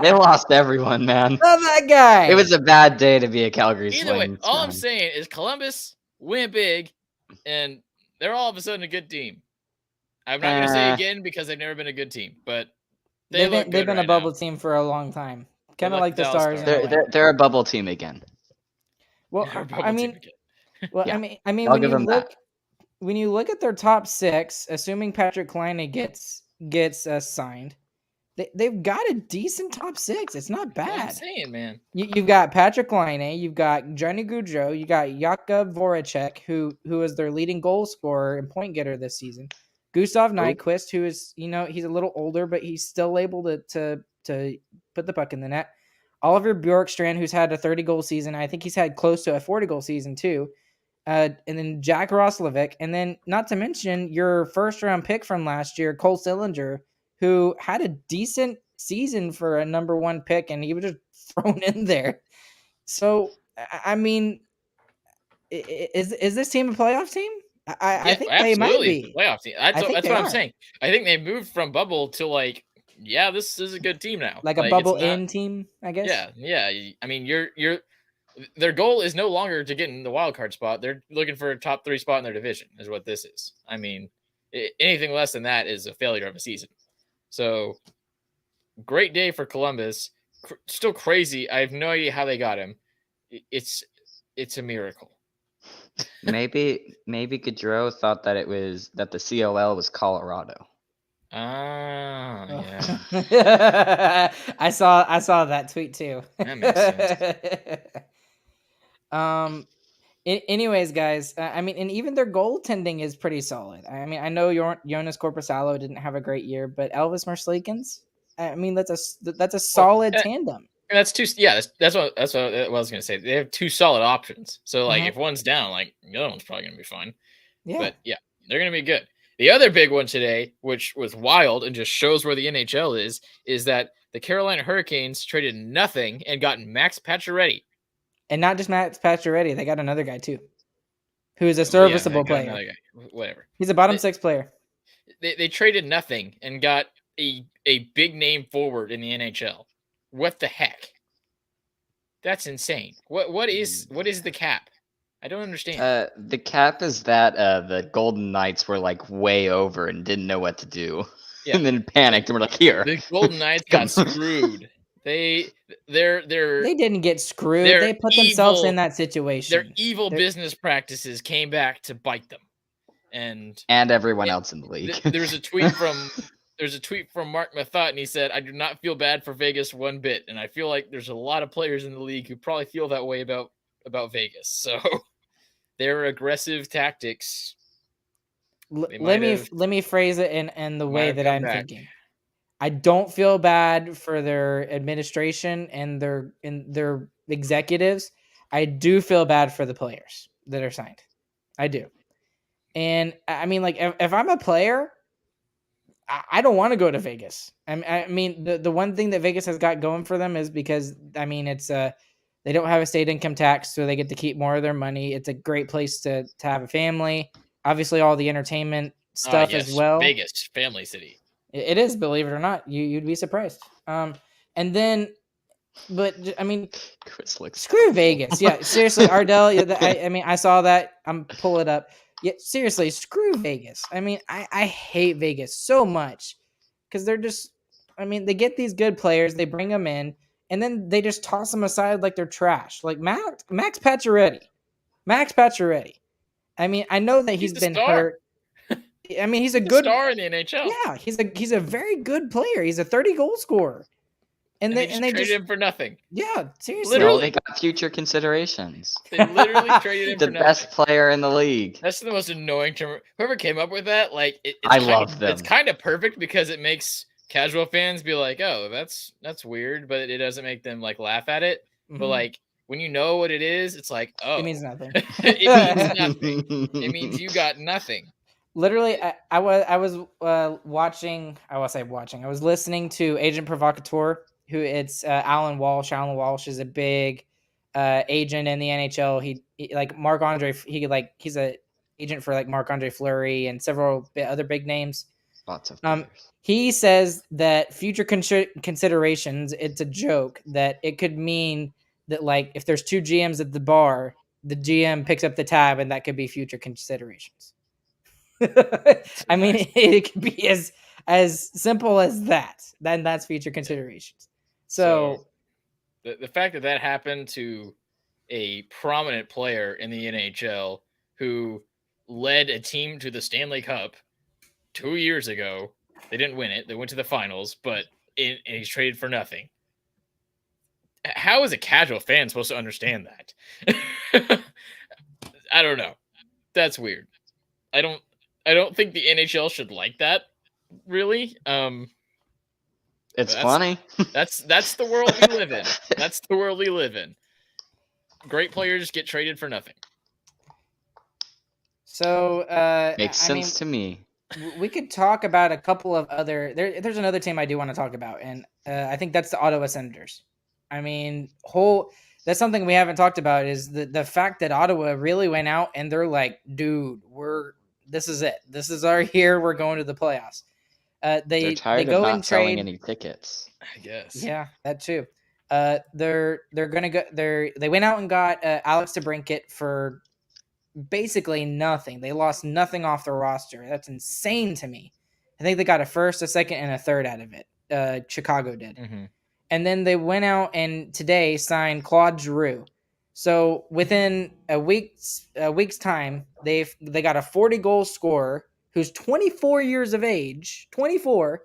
They lost everyone, man. love that guy. It was a bad day to be a Calgary Either way, Flames all I'm fan. saying is Columbus went big, and they're all of a sudden a good team. I'm not going to say again because they've never been a good team, but they've been a bubble team for a long time, kind of like the Dallas Stars. They're a bubble team again. Well, I mean, Yeah. I mean, I'll when give you them look that. when you look at their top six, assuming Patrick Laine gets signed, they've got a decent top six. It's not bad. I'm saying, man. You've got Patrick Laine, you've got Johnny Gaudreau, you got Jakub Voracek, who is their leading goal scorer and point getter this season. Gustav Nyquist, who is, he's a little older, but he's still able to put the puck in the net. Oliver Bjorkstrand, who's had a 30-goal season. I think he's had close to a 40-goal season too. And then Jack Roslovic. And then not to mention your first-round pick from last year, Cole Sillinger, who had a decent season for a number one pick, and he was just thrown in there. So, I mean, is this team a playoff team? I think they might be. Playoff team. That's what I'm saying. I think they moved from bubble to this is a good team now. Like a bubble in team, I guess. Yeah. I mean, their goal is no longer to get in the wild card spot. They're looking for a top 3 spot in their division, is what this is. I mean, anything less than that is a failure of a season. So, great day for Columbus. Still crazy. I have no idea how they got him. It's a miracle. Maybe Gaudreau thought that the COL was Colorado. Ah, yeah. I saw that tweet too. That makes sense. Anyways, guys, I mean, and even their goaltending is pretty solid. I mean, I know Jonas Korpisalo didn't have a great year, but Elvis Merzlikins, I mean, that's a solid tandem. And that's two. Yeah, that's what I was gonna say. They have 2 solid options. So if one's down, the other one's probably gonna be fine. Yeah. But yeah, they're gonna be good. The other big one today, which was wild and just shows where the NHL is that the Carolina Hurricanes traded nothing and got Max Pacioretty. And not just Max Pacioretty, they got another guy too, who is a serviceable player. Another guy. Whatever. He's a bottom 6 player. They traded nothing and got a big name forward in the NHL. What the heck? That's insane. What is the cap? I don't understand. The cap is that the Golden Knights were way over and didn't know what to do, and then panicked and were like, "Here." The Golden Knights got screwed. They didn't get screwed. They put themselves in that situation. Their evil business practices came back to bite them, and everyone else in the league. There's a tweet from Mark Mathot, and he said, "I do not feel bad for Vegas one bit," and I feel like there's a lot of players in the league who probably feel that way about Vegas. So their aggressive tactics. Let me phrase it in the way that I'm thinking. I don't feel bad for their administration and their executives. I do feel bad for the players that are signed. I do. And I mean, if I'm a player, I don't want to go to Vegas. I mean, the one thing that Vegas has got going for them is because, I mean, it's they don't have a state income tax, so they get to keep more of their money. It's a great place to have a family. Obviously, all the entertainment stuff as well. Vegas, family city. It is, believe it or not. You'd be surprised. And then, but I mean, screw Vegas. Yeah, seriously, Ardell. I mean, I saw that. I'm pull it up. Yeah, seriously, screw Vegas. I mean, I hate Vegas so much because they're just. I mean, they get these good players, they bring them in, and then they just toss them aside like they're trash. Like Max Pacioretty. I mean, I know that he's the been star. hurt. I mean, he's a He's good star in the NHL. Yeah, he's a very good player. He's a 30 goal scorer. And they traded him for nothing. Yeah, seriously. No, they got future considerations. They literally traded him The for nothing. best player in the league. That's the most annoying term. Whoever came up with that, like, I love them. It's kind of perfect because it makes casual fans be like, "Oh, that's weird," but it doesn't make them like laugh at it. But like when you know what it is, it's like, "Oh, it means nothing." It means nothing. It means you got nothing. Literally, I was watching. I was listening to Agent Provocateur, who it's Alan Walsh. Alan Walsh is a big agent in the NHL. He like Marc-Andre. He's a agent for like Marc-Andre Fleury and several other big names. Lots of players. He says that future considerations. It's a joke that it could mean that like if there's two GMs at the bar, the GM picks up the tab, and that could be future considerations. I mean, it could be as simple as that. Then that's future considerations. So the fact that happened to a prominent player in the NHL who led a team to the Stanley Cup 2 years ago, they didn't win it. They went to the finals, but and he's traded for nothing. How is a casual fan supposed to understand that? I don't know. That's weird. I don't think the NHL should like that, really. It's funny. That's the world we live in. That's the world we live in. Great players get traded for nothing. So makes sense to me. We could talk about a couple of other. There's another team I do want to talk about, and I think that's the Ottawa Senators. I mean, that's something we haven't talked about is the fact that Ottawa really went out and they're like, dude, this is it. This is our year. We're going to the playoffs. They go and selling trade any tickets. I guess. Yeah, that too. They're gonna go. They went out and got Alex DeBrincat for basically nothing. They lost nothing off the roster. That's insane to me. I think they got a first, a second, and a third out of it. Chicago did. Mm-hmm. And then they went out and today signed Claude Giroux. So within a week's time, they got a 40-goal scorer who's 24 years of age, 24,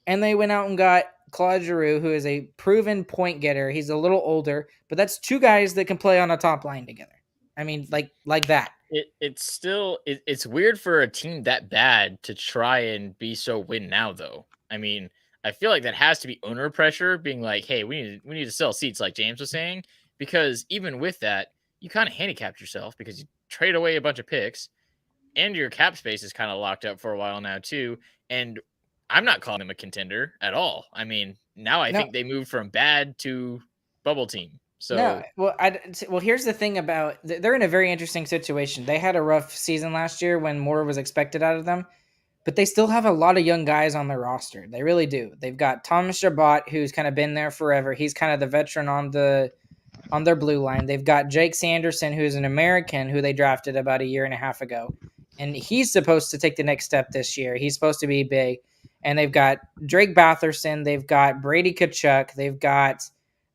and they went out and got Claude Giroux, who is a proven point getter. He's a little older, but that's two guys that can play on a top line together. I mean, like that. It's weird for a team that bad to try and be so win now, though. I mean, I feel like that has to be owner pressure, being like, hey, we need to sell seats, like James was saying, because even with that, you kind of handicapped yourself because you trade away a bunch of picks, and your cap space is kind of locked up for a while now too. And I'm not calling them a contender at all. I mean, now I think they moved from bad to bubble team. So no, well, here's the thing about they're in a very interesting situation. They had a rough season last year when more was expected out of them, but they still have a lot of young guys on their roster. They really do. They've got Thomas Chabot, who's kind of been there forever. He's kind of the veteran on their blue line. They've got Jake Sanderson, who's an American who they drafted about a year and a half ago, and he's supposed to take the next step this year. He's supposed to be big. And they've got Drake Batherson. They've got Brady Tkachuk. They've got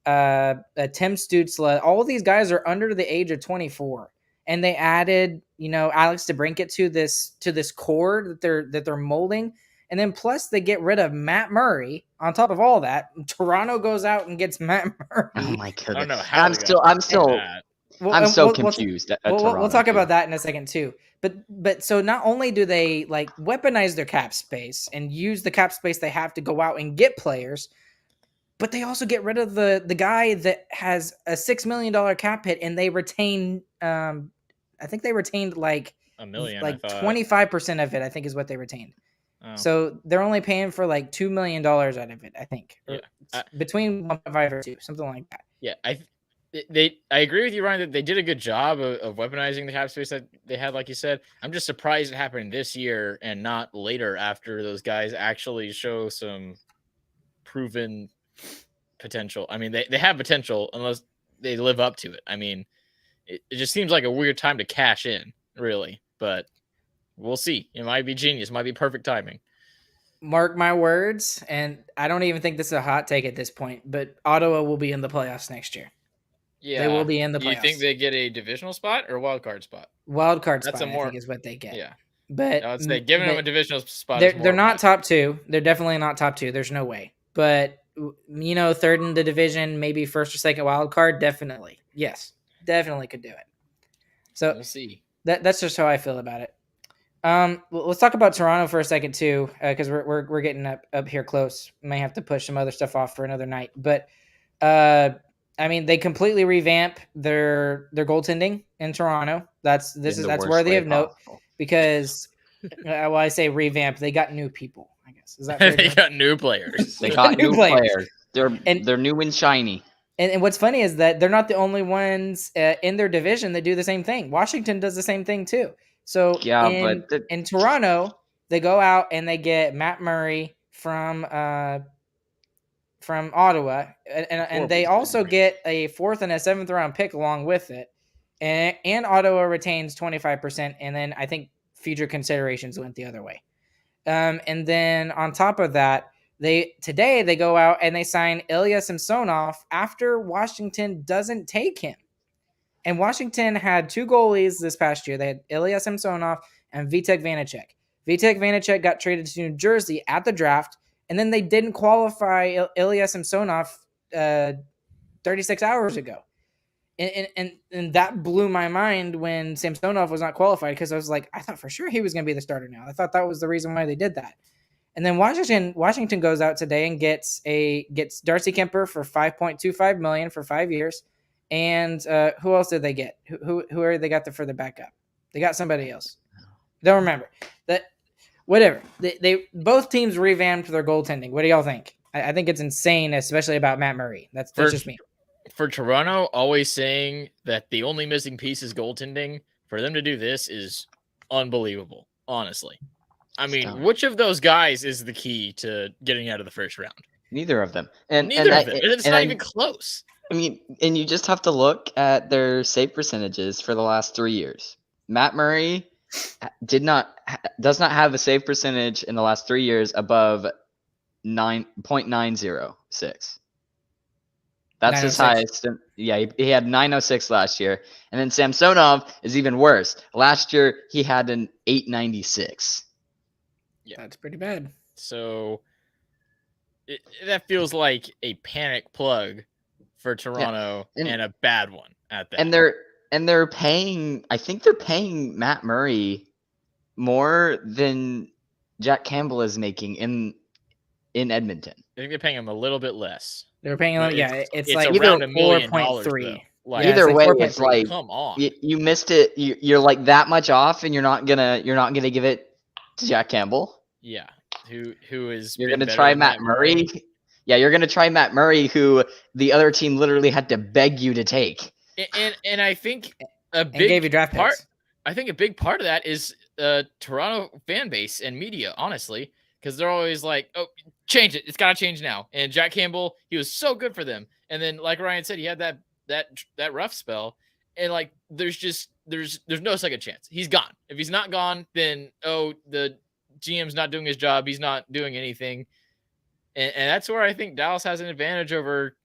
Tim Stützle. All of these guys are under the age of 24, and they added, Alex DeBrincat to this core that they're molding, and then plus they get rid of Matt Murray. On top of all that, Toronto goes out and gets Matt Murray. Oh my goodness! I don't know how I'm so confused. We'll talk about that in a second too. But so not only do they like weaponize their cap space and use the cap space they have to go out and get players, but they also get rid of the guy that has a $6 million cap hit, and they retain. I think they retained like $1 million, like 25% of it. I think is what they retained. Oh. So they're only paying for like $2 million out of it. I think between 1.5 or 2, something like that. Yeah, I agree with you, Ryan, that they did a good job of weaponizing the cap space that they had, like you said. I'm just surprised it happened this year and not later after those guys actually show some proven potential. I mean, they have potential unless they live up to it. I mean, it just seems like a weird time to cash in, really. But we'll see. It might be genius. It might be perfect timing. Mark my words, and I don't even think this is a hot take at this point, but Ottawa will be in the playoffs next year. Yeah, they will be in the playoffs. You think they get a divisional spot or a wild card spot? wild card That's spot, a more, I think, is what they get. yeah. But I would say giving them a divisional spot is more. They're not top two. They're definitely not top two. There's no way. But third in the division, maybe first or second wild card, definitely. Yes, definitely could do it. So we'll see. That's just how I feel about it. Let's talk about Toronto for a second too, because we're getting up here close. May have to push some other stuff off for another night. But I mean, they completely revamp their goaltending in Toronto. That's worthy of note because well, I say revamp. They got new people. I guess is that fair? They got new players. They got new players. They're new and shiny. And what's funny is that they're not the only ones in their division that do the same thing. Washington does the same thing too. So in Toronto, they go out and they get Matt Murray from Ottawa, and they also get a 4th and a 7th round pick along with it. And Ottawa retains 25%, and then I think future considerations went the other way. And then on top of that, they go out and they sign Ilya Samsonov after Washington doesn't take him. And Washington had 2 goalies this past year. They had Ilya Samsonov and Vitek Vanacek. Vitek Vanacek got traded to New Jersey at the draft, and then they didn't qualify Ilya Samsonov 36 hours ago. And that blew my mind when Samsonov was not qualified, because I was like, I thought for sure he was going to be the starter now. I thought that was the reason why they did that. And then Washington goes out today and gets Darcy Kemper for $5.25 million for 5 years. And who else did they get? Who are they got for the backup? They got somebody else. Don't remember that. Whatever. They both teams revamped their goaltending. What do y'all think? I think it's insane, especially about Matt Murray. That's just me. For Toronto, always saying that the only missing piece is goaltending. For them to do this is unbelievable. Honestly, I mean, which of those guys is the key to getting out of the first round? Neither of them. And it's not even close. I mean, and you just have to look at their save percentages for the last 3 years. Matt Murray does not have a save percentage in the last 3 years above 9.906. That's his highest. Yeah, he had 906 last year. And then Samsonov is even worse. Last year, he had an 896. Yeah, that's pretty bad. So that feels like a panic plug for Toronto, and a bad one at that. And they're paying. I think they're paying Matt Murray more than Jack Campbell is making in Edmonton. I think they're paying him a little bit less. They're paying him. Yeah, it's like around $1 million. Like, either way, it's like, come on, you missed it. You're like that much off, and you're not gonna give it to Jack Campbell. Yeah, who is you're gonna try Matt Murray? Yeah, you're gonna try Matt Murray, who the other team literally had to beg you to take. And I think a big gave you draft part. picks. I think a big part of that is Toronto fan base and media, honestly, because they're always like, "Oh, change it! It's got to change now." And Jack Campbell, he was so good for them, and then like Ryan said, he had that rough spell, and like there's no second chance. He's gone. If he's not gone, then the GM's not doing his job. He's not doing anything, and that's where I think Dallas has an advantage over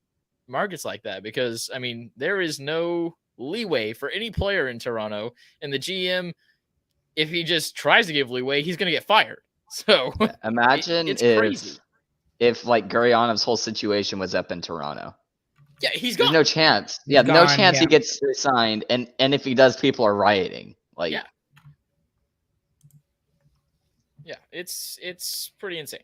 markets like that, because I mean there is no leeway for any player in Toronto, and the GM, if he just tries to give leeway, he's going to get fired. So imagine it's crazy. If like Gurrianov's whole situation was up in Toronto. Yeah, he's gone. There's no chance. Yeah, no chance he gets signed, and if he does, people are rioting. Like, yeah, it's pretty insane.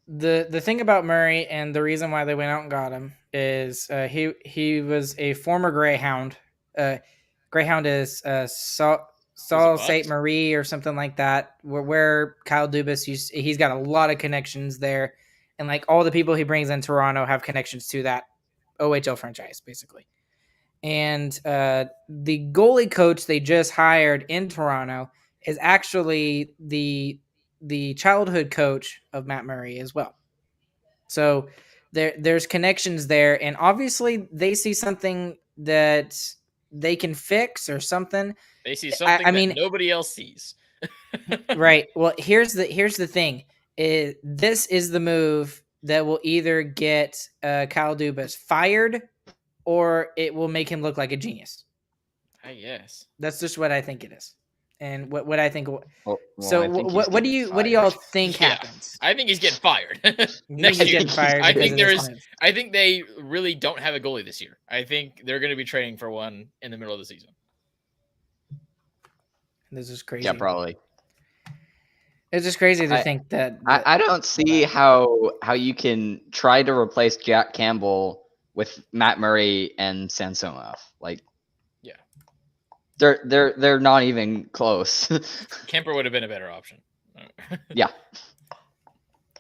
The thing about Murray, and the reason why they went out and got him, is he was a former Greyhound. Greyhound is Sault Ste. Marie or something like that, where Kyle Dubas he's got a lot of connections there, and like all the people he brings in Toronto have connections to that OHL franchise, basically. And the goalie coach they just hired in Toronto is actually the childhood coach of Matt Murray as well. So there's connections there, and obviously they see something that they can fix or something. They see something that nobody else sees. Right. Well, here's the thing. This is the move that will either get Kyle Dubas fired, or it will make him look like a genius. I guess. That's just what I think it is, and what I think. Well, So I think he's what do getting you all fired. think happens? I think he's getting fired You think next he's year. getting fired I because think of there this is. move? I think they really don't have a goalie this year. I think they're going to be trading for one in the middle of the season. This is crazy. Yeah, probably. It's just crazy to think that. I don't see how you can try to replace Jack Campbell with Matt Murray and Samsonov. Like, yeah, they're not even close. Kemper would have been a better option. Yeah.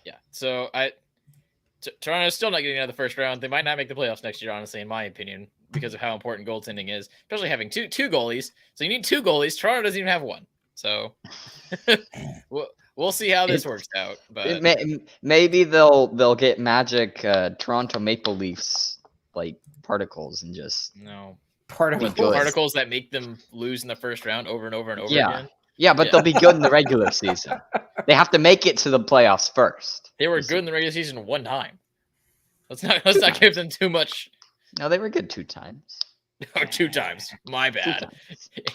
Yeah. So Toronto's still not getting out of the first round. They might not make the playoffs next year, honestly, in my opinion, because of how important goaltending is, especially having two goalies. So you need two goalies. Toronto doesn't even have one. So we'll see how this works out. But maybe they'll get magic Toronto Maple Leafs like particles and just particles that make them lose in the first round over and over and over again. Yeah, but they'll be good in the regular season. They have to make it to the playoffs first. They were good in the regular season one time. Let's not give them too much. No, they were good 2 times. Oh, 2 times. My bad.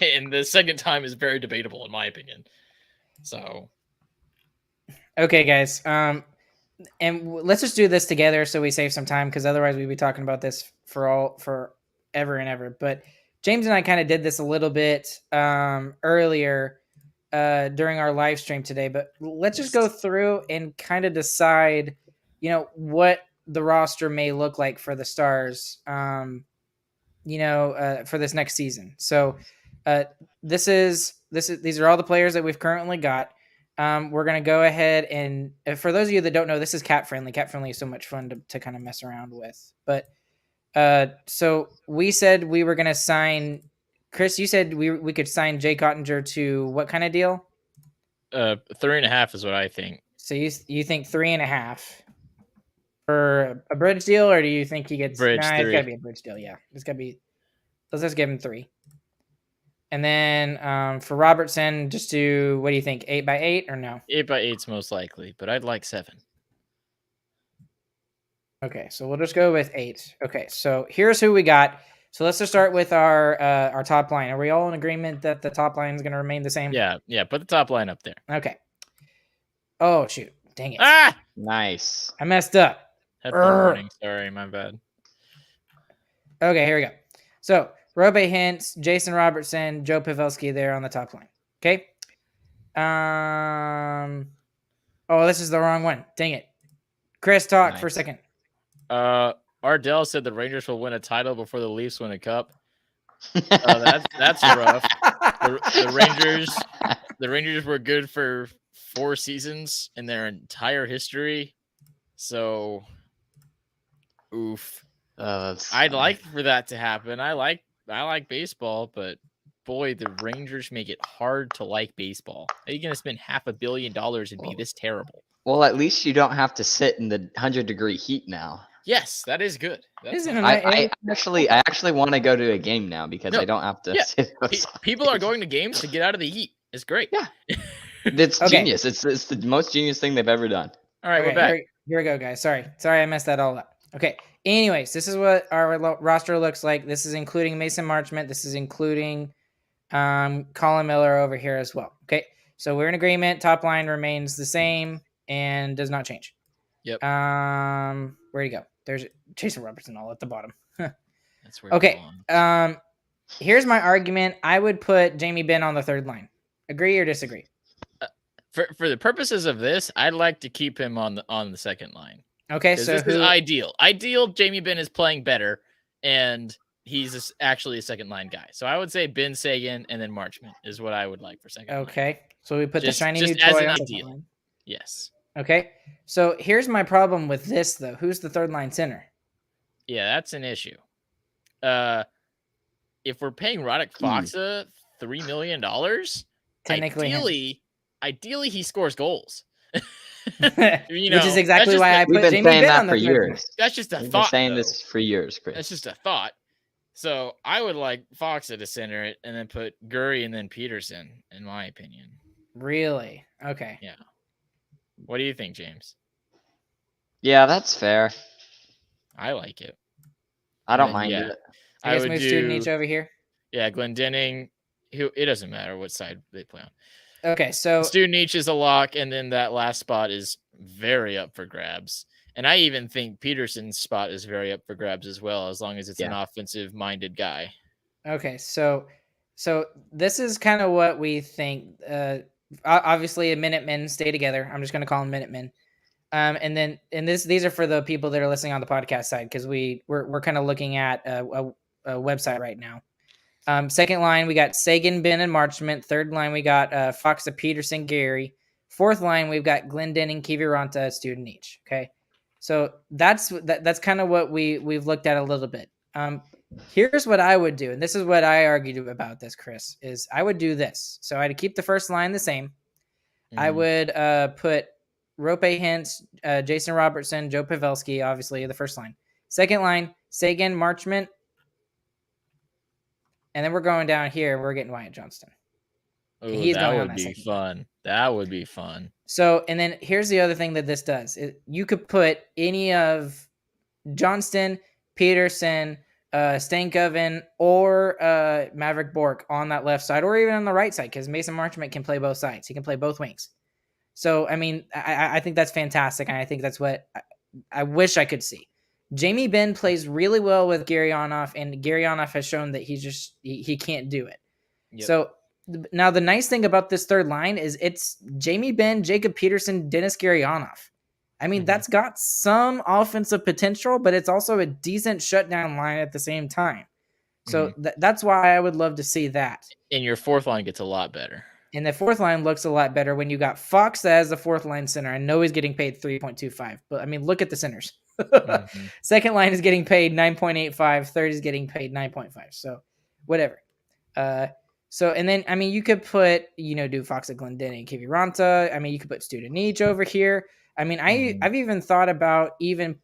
And the second time is very debatable, in my opinion. So, okay, guys. And let's just do this together so we save some time, because otherwise we'd be talking about this for ever and ever. But James and I kind of did this a little bit earlier during our live stream today. But let's just go through and kind of decide, what the roster may look like for the Stars. For this next season. So these are all the players that we've currently got. We're going to go ahead and for those of you that don't know, this is cap friendly. Cap friendly is so much fun to kind of mess around with. But so we said we were going to sign, Chris, you said we could sign Jay Cottinger to what kind of deal? 3.5 is what I think. So you think 3.5 for a bridge deal, or do you think he gets bridge? It's gotta be a bridge deal. Yeah, it's gotta be. Let's just give him 3. And then for Robertson, just do, what do you think? 8x8 or no? 8x8's most likely, but I'd like 7. Okay, so we'll just go with 8. Okay, so here's who we got. So let's just start with our top line. Are we all in agreement that the top line is going to remain the same? Yeah. Put the top line up there. Okay. Oh shoot! Dang it! Ah, nice. I messed up. Warning. Sorry, my bad. Okay, here we go. So Robe Hintz, Jason Robertson, Joe Pavelski there on the top line. Okay. Oh, this is the wrong one. Dang it. Chris, talk for a second. Ardell said the Rangers will win a title before the Leafs win a cup. That's rough. The Rangers were good for 4 seasons in their entire history. So, oof. I'd like for that to happen. I like baseball, but boy, the Rangers make it hard to like baseball. Are you going to spend $500 million and be this terrible? Well, at least you don't have to sit in the 100-degree heat now. Yes, that is good. I actually want to go to a game now because I don't have to sit outside. People are going to games to get out of the heat. It's great. Yeah. It's genius. It's the most genius thing they've ever done. All right, we're back. Here we go, guys. Sorry, I messed that all up. Okay. Anyways, this is what our roster looks like. This is including Mason Marchment. This is including Colin Miller over here as well. Okay. So we're in agreement. Top line remains the same and does not change. Yep. Where'd he go? There's Jason Robertson all at the bottom. That's where. Okay. Here's my argument. I would put Jamie Benn on the third line. Agree or disagree? For the purposes of this, I'd like to keep him on the second line. Okay, so this is ideal. Jamie Benn is playing better, and he's actually a second line guy. So I would say Ben Sagan and then Marchment is what I would like for second. Okay, line. So we put the shiny new toy toy on on the line. Yes. Okay, so here's my problem with this though. Who's the third line center? Yeah, that's an issue. If we're paying Radek Faksa $3 million, ideally he scores goals. Which is exactly why I put Jamie Benn on the third line. That's just a thought. We've been saying this for years, Chris. That's just a thought. So I would like Faksa to center it and then put Gurry and then Peterson, in my opinion. Really? Okay. Yeah. What do you think, James? Yeah, that's fair. I like it. I don't mind it. I guess move student each over here. Yeah, Glendening. It doesn't matter what side they play on. Okay, so Student each is a lock, and then that last spot is very up for grabs. And I even think Peterson's spot is very up for grabs as well, as long as it's an offensive-minded guy. Okay, so this is kind of what we think. Obviously, Minutemen stay together. I'm just going to call them Minutemen. And these are for the people that are listening on the podcast side, because we're kind of looking at a website right now. Second line, we got Sagan, Ben, and Marchment. Third line, we got Fox, Peterson, Gary. Fourth line, we've got Glendening, Kiviranta, Student each. Okay, so that's kind of what we've looked at a little bit. Here's what I would do, and this is what I argued about this, Chris, is I would do this. So I'd keep the first line the same. Mm-hmm. I would put Rope Hintz, Jason Robertson, Joe Pavelski, obviously the first line. Second line, Sagan, Marchment. And then we're going down here. We're getting Wyatt Johnston. Ooh, that would be fun. That would be fun. So, and then here's the other thing that this does. You could put any of Johnston, Peterson, Stankoven, or Maverick Bork on that left side, or even on the right side, because Mason Marchment can play both sides. He can play both wings. So, I mean, I think that's fantastic, and I think that's what I wish I could see. Jamie Benn plays really well with Garyanov, and Garyanov has shown that he can't do it. Yep. So now the nice thing about this third line is it's Jamie Benn, Jacob Peterson, Dennis Garyanov. I mean, that's got some offensive potential, but it's also a decent shutdown line at the same time. So that's why I would love to see that. And your fourth line gets a lot better. And the fourth line looks a lot better when you got Fox as the fourth line center. I know he's getting paid $3.25, but I mean, look at the centers. Second line is getting paid $9.85. Third is getting paid $9.5. So whatever. So, and then, I mean, you could put, do Fox at Glendening, Kiviranta. I mean, you could put Student each over here. I mean, I've even thought about even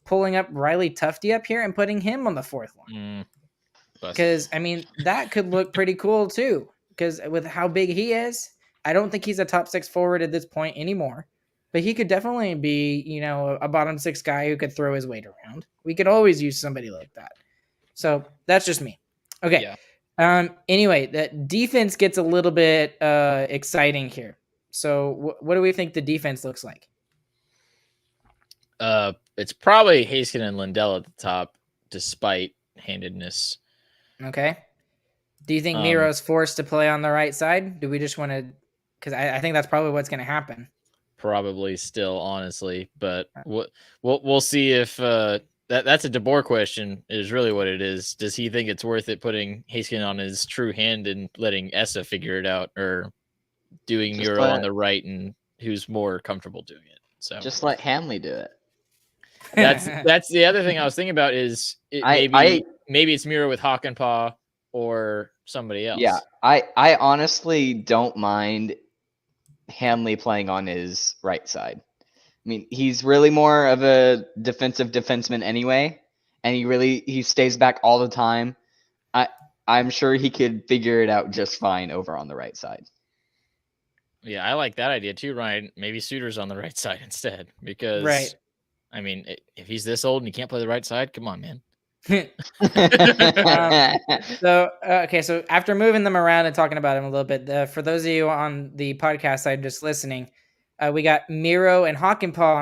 pulling up Riley Tufte up here and putting him on the fourth line. Because, I mean, that could look pretty cool too. Because with how big he is, I don't think he's a top six forward at this point anymore. But he could definitely be, a bottom six guy who could throw his weight around. We could always use somebody like that. So that's just me. Okay. Yeah. Anyway, the defense gets a little bit exciting here. So what do we think the defense looks like? It's probably Haskin and Lindell at the top, despite handedness. Okay. Do you think Miro's forced to play on the right side? Do we just want to? Because I think that's probably what's going to happen. Probably still, honestly, but we'll see if that's a DeBoer question. Is really what it is. Does he think it's worth it putting Haskin on his true hand and letting Essa figure it out, or doing Miro on the right and who's more comfortable doing it? So just let Hanley do it. That's the other thing I was thinking about is maybe it's Miro with Hawkenbaugh or somebody else. Yeah, I honestly don't mind Hanley playing on his right side. I mean, he's really more of a defensive defenseman anyway, and he stays back all the time. I'm sure he could figure it out just fine over on the right side. Yeah, I like that idea too, Ryan. Maybe Suter's on the right side instead, because right. I mean, if he's this old and he can't play the right side, come on, man. So after moving them around and talking about him a little bit, for those of you on the podcast side just listening, we got Miro and Hawkenbaugh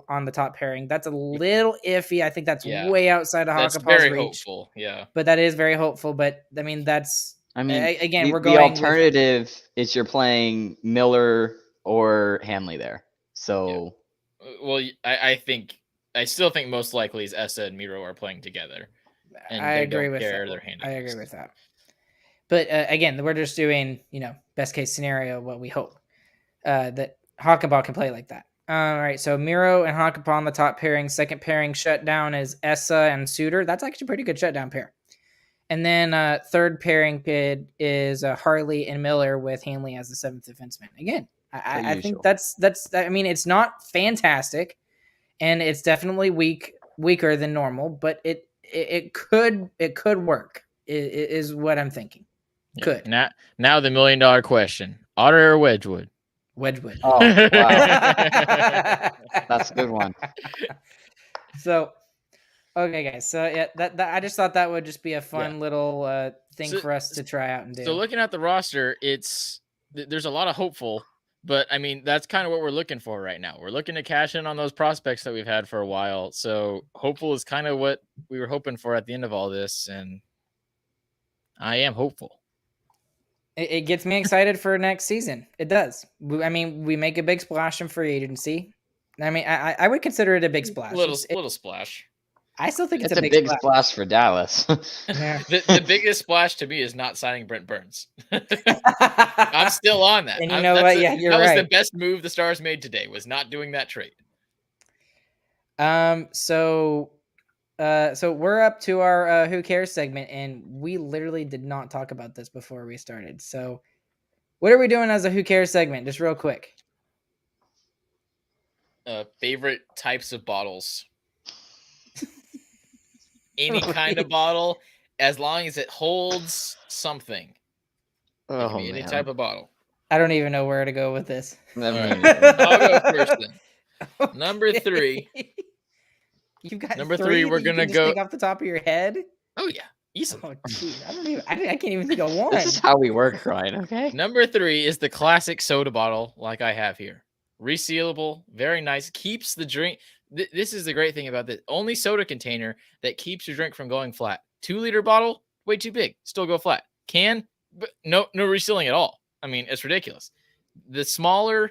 on the top pairing. That's a little iffy. I think that's way outside of Hawkenbaugh's reach. Hopeful, yeah. But that is very hopeful. But I mean, again, we're going. The alternative is you're playing Miller or Hanley there. So, well, I still think most likely is Essa and Miro are playing together. And I agree with that. But again, we're just doing, best case scenario, what we hope that Hawkenbaugh can play like that. All right, so Miro and Hawkenbaugh on the top pairing. Second pairing shutdown is Essa and Suter. That's actually a pretty good shutdown pair. And then third pairing is Harley and Miller with Hanley as the seventh defenseman. Again, I think that's. I mean, it's not fantastic. And it's definitely weaker than normal, but it could work. Is what I'm thinking. Yeah. Could. Now the $1 million question: Otter or Wedgwood? Wedgwood. Oh, wow. That's a good one. So Okay, guys. So yeah, that I just thought that would just be a fun little thing for us to try out and do. So looking at the roster, there's a lot of hopeful, but I mean that's kind of what we're looking for right now. We're looking to cash in on those prospects that we've had for a while. So hopeful is kind of what we were hoping for at the end of all this, and I am hopeful. It gets me excited for next season. It does. I mean, we make a big splash in free agency. I mean, I would consider it a big splash. Little splash. I still think it's a big splash for Dallas. Yeah. The biggest splash to me is not signing Brent Burns. I'm still on that. And you know what? Yeah, you're right. That was the best move the Stars made today, was not doing that trade. So we're up to our Who Cares segment, and we literally did not talk about this before we started. So what are we doing as a Who Cares segment? Just real quick. Favorite types of bottles. Any kind of bottle, as long as it holds something. It can be any type of bottle. I don't even know where to go with this. Right. I'll go first then. Okay. Number 3. You've got number 3. We're gonna go think off the top of your head. Oh yeah, easily. Oh, geez. I can't even think of one. This is how we work, Ryan. Okay. Number 3 is the classic soda bottle, like I have here. Resealable, very nice. Keeps the drink. This is the great thing about this. Only soda container that keeps your drink from going flat. 2-liter bottle, way too big. Still go flat. Can, but no resealing at all. I mean, it's ridiculous. The smaller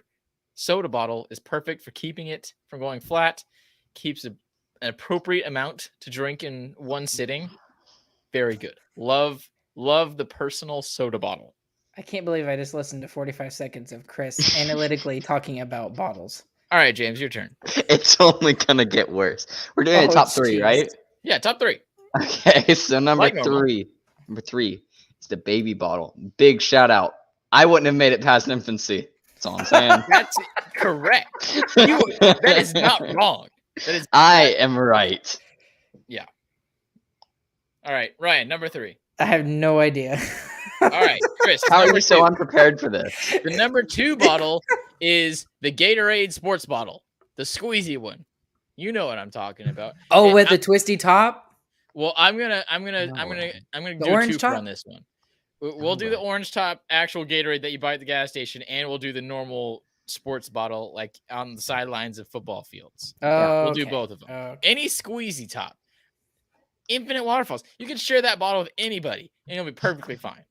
soda bottle is perfect for keeping it from going flat. Keeps an appropriate amount to drink in one sitting. Very good. Love the personal soda bottle. I can't believe I just listened to 45 seconds of Chris analytically talking about bottles. All right, James, your turn. It's only gonna get worse. We're doing a top 3, right? Yeah, top 3. Okay, so number 3. Number 3 is the baby bottle. Big shout out. I wouldn't have made it past infancy. That's all I'm saying. That's correct. That is not wrong. I am right. Yeah. All right, Ryan, number 3. I have no idea. All right, Chris. How are you so unprepared for this? The number 2 bottle is the Gatorade sports bottle, the squeezy one. You know what I'm talking about. Oh, and with the twisty top. Well, I'm gonna do orange 2 top on this one. We'll do the orange top actual Gatorade that you buy at the gas station, and we'll do the normal sports bottle like on the sidelines of football fields. Oh, we'll do both of them. Okay. Any squeezy top, infinite waterfalls. You can share that bottle with anybody, and it'll be perfectly fine.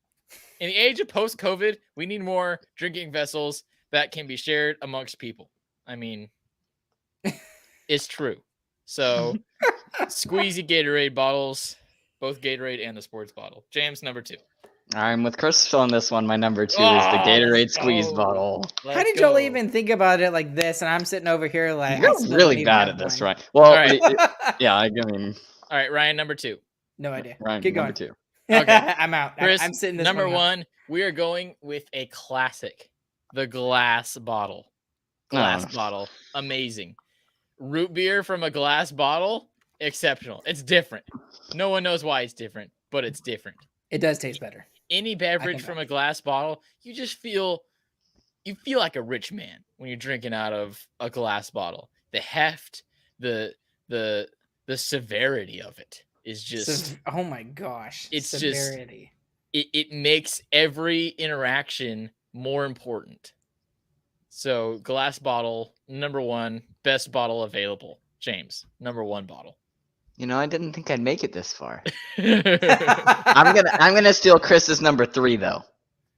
In the age of post-COVID, we need more drinking vessels that can be shared amongst people. I mean, it's true. So, squeezy Gatorade bottles, both Gatorade and the sports bottle. James, number 2. I'm with Chris on this one. My number 2 is the Gatorade squeeze bottle. How did y'all even think about it like this? And I'm sitting over here like you're really bad at this, right? Well, right. Yeah, I mean. All right, Ryan, number 2. No idea. Ryan, keep going. Number 2. Okay, I'm out. Chris, I'm sitting this number 1. We are going with a classic, the glass bottle. Bottle, amazing. Root beer from a glass bottle, exceptional. It's different. No one knows why it's different, but it's different. It does taste better. Any beverage from a glass bottle, you just feel like a rich man when you're drinking out of a glass bottle. The heft, the severity of it is just oh my gosh. It's severity. It makes every interaction more important. So glass bottle, number 1, best bottle available. James, number 1 bottle. You know, I didn't think I'd make it this far. I'm gonna steal Chris's number 3 though.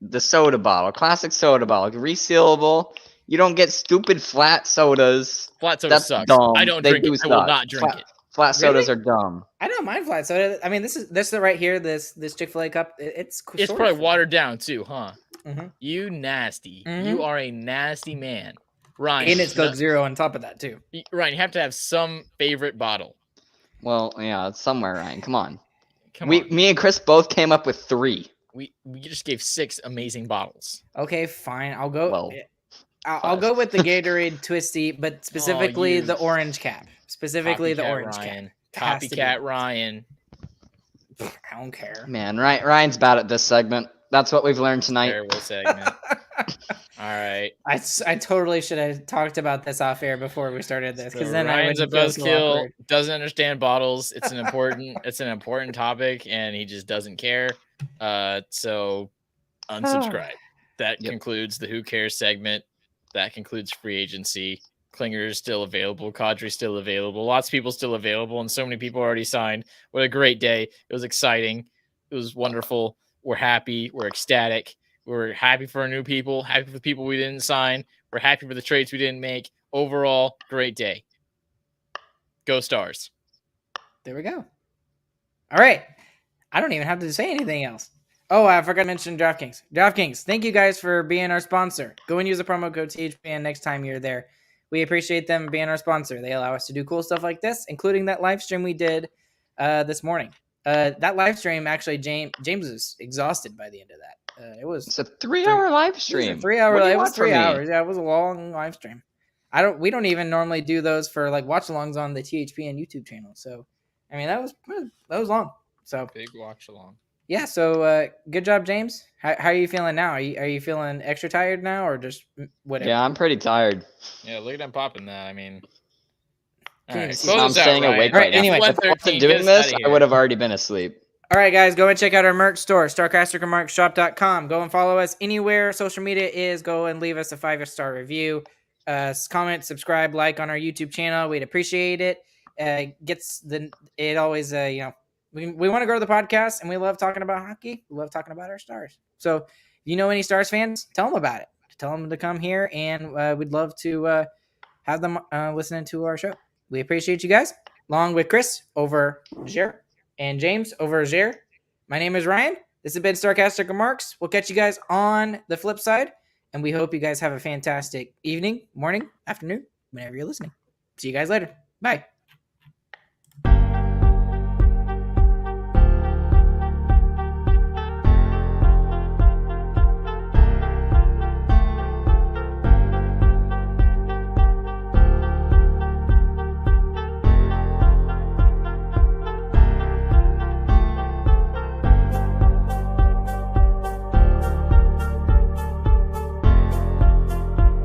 The soda bottle, classic soda bottle, resealable. You don't get stupid flat sodas. Flat soda sucks. Dumb. I don't drink it. I will not drink it. Flat sodas are dumb. I don't mind flat soda. I mean, this right here, this Chick-fil-A cup. It's probably watered down too, huh? Mm-hmm. You nasty. Mm-hmm. You are a nasty man, Ryan. And it's Coke Zero on top of that too. Ryan, you have to have some favorite bottle. Well, yeah, it's somewhere, Ryan. Come on. Me and Chris both came up with 3. We just gave 6 amazing bottles. Okay, fine. I'll go. Well, I'll go with the Gatorade Twisty, but specifically the orange cap. Specifically the orange Ryan. cap. Copycat Ryan. I don't care. Man, Ryan's bad at this segment. That's what we've learned tonight. Terrible segment. All All right. I totally should have talked about this off air before we started this, because then Ryan's I a would feel so buzzkill. awkward. Doesn't understand bottles. It's an important topic, and he just doesn't care. So unsubscribe. That concludes the Who Cares segment. That concludes free agency. Klinger is still available. Kadri's still available. Lots of people still available, and so many people already signed. What a great day. It was exciting. It was wonderful. We're happy. We're ecstatic. We're happy for our new people. Happy for the people we didn't sign. We're happy for the trades we didn't make. Overall, great day. Go Stars. There we go. All right. I don't even have to say anything else. Oh, I forgot to mention DraftKings. DraftKings, thank you guys for being our sponsor. Go and use the promo code THPN next time you're there. We appreciate them being our sponsor. They allow us to do cool stuff like this, including that live stream we did this morning. That live stream, actually, James was exhausted by the end of that. It's a 3-hour live stream. It was 3 hour. It was 3 hours. Yeah, it was a long live stream. We don't even normally do those for like watch alongs on the THPN YouTube channel. So, I mean, that was long. So big watch along. Yeah. So, good job, James. How are you feeling now? Are you feeling extra tired now, or just whatever? Yeah, I'm pretty tired. Yeah, look at him popping that. I mean, all Right, right, I'm staying awake right now. Anyway, if I wasn't doing this, I would have already been asleep. All right, guys, go and check out our merch store, StarcasterMarkShop.com. Go and follow us anywhere social media is. Go and leave us a 5-star review. Comment, subscribe, like on our YouTube channel. We'd appreciate it. It always, we want to grow the podcast, and we love talking about hockey. We love talking about our Stars. So if you know any Stars fans, tell them about it. Tell them to come here, and we'd love to have them listening to our show. We appreciate you guys. Along with Chris over Jer and James over Jer. My name is Ryan. This has been Sarcastic Remarks. We'll catch you guys on the flip side, and we hope you guys have a fantastic evening, morning, afternoon, whenever you're listening. See you guys later. Bye.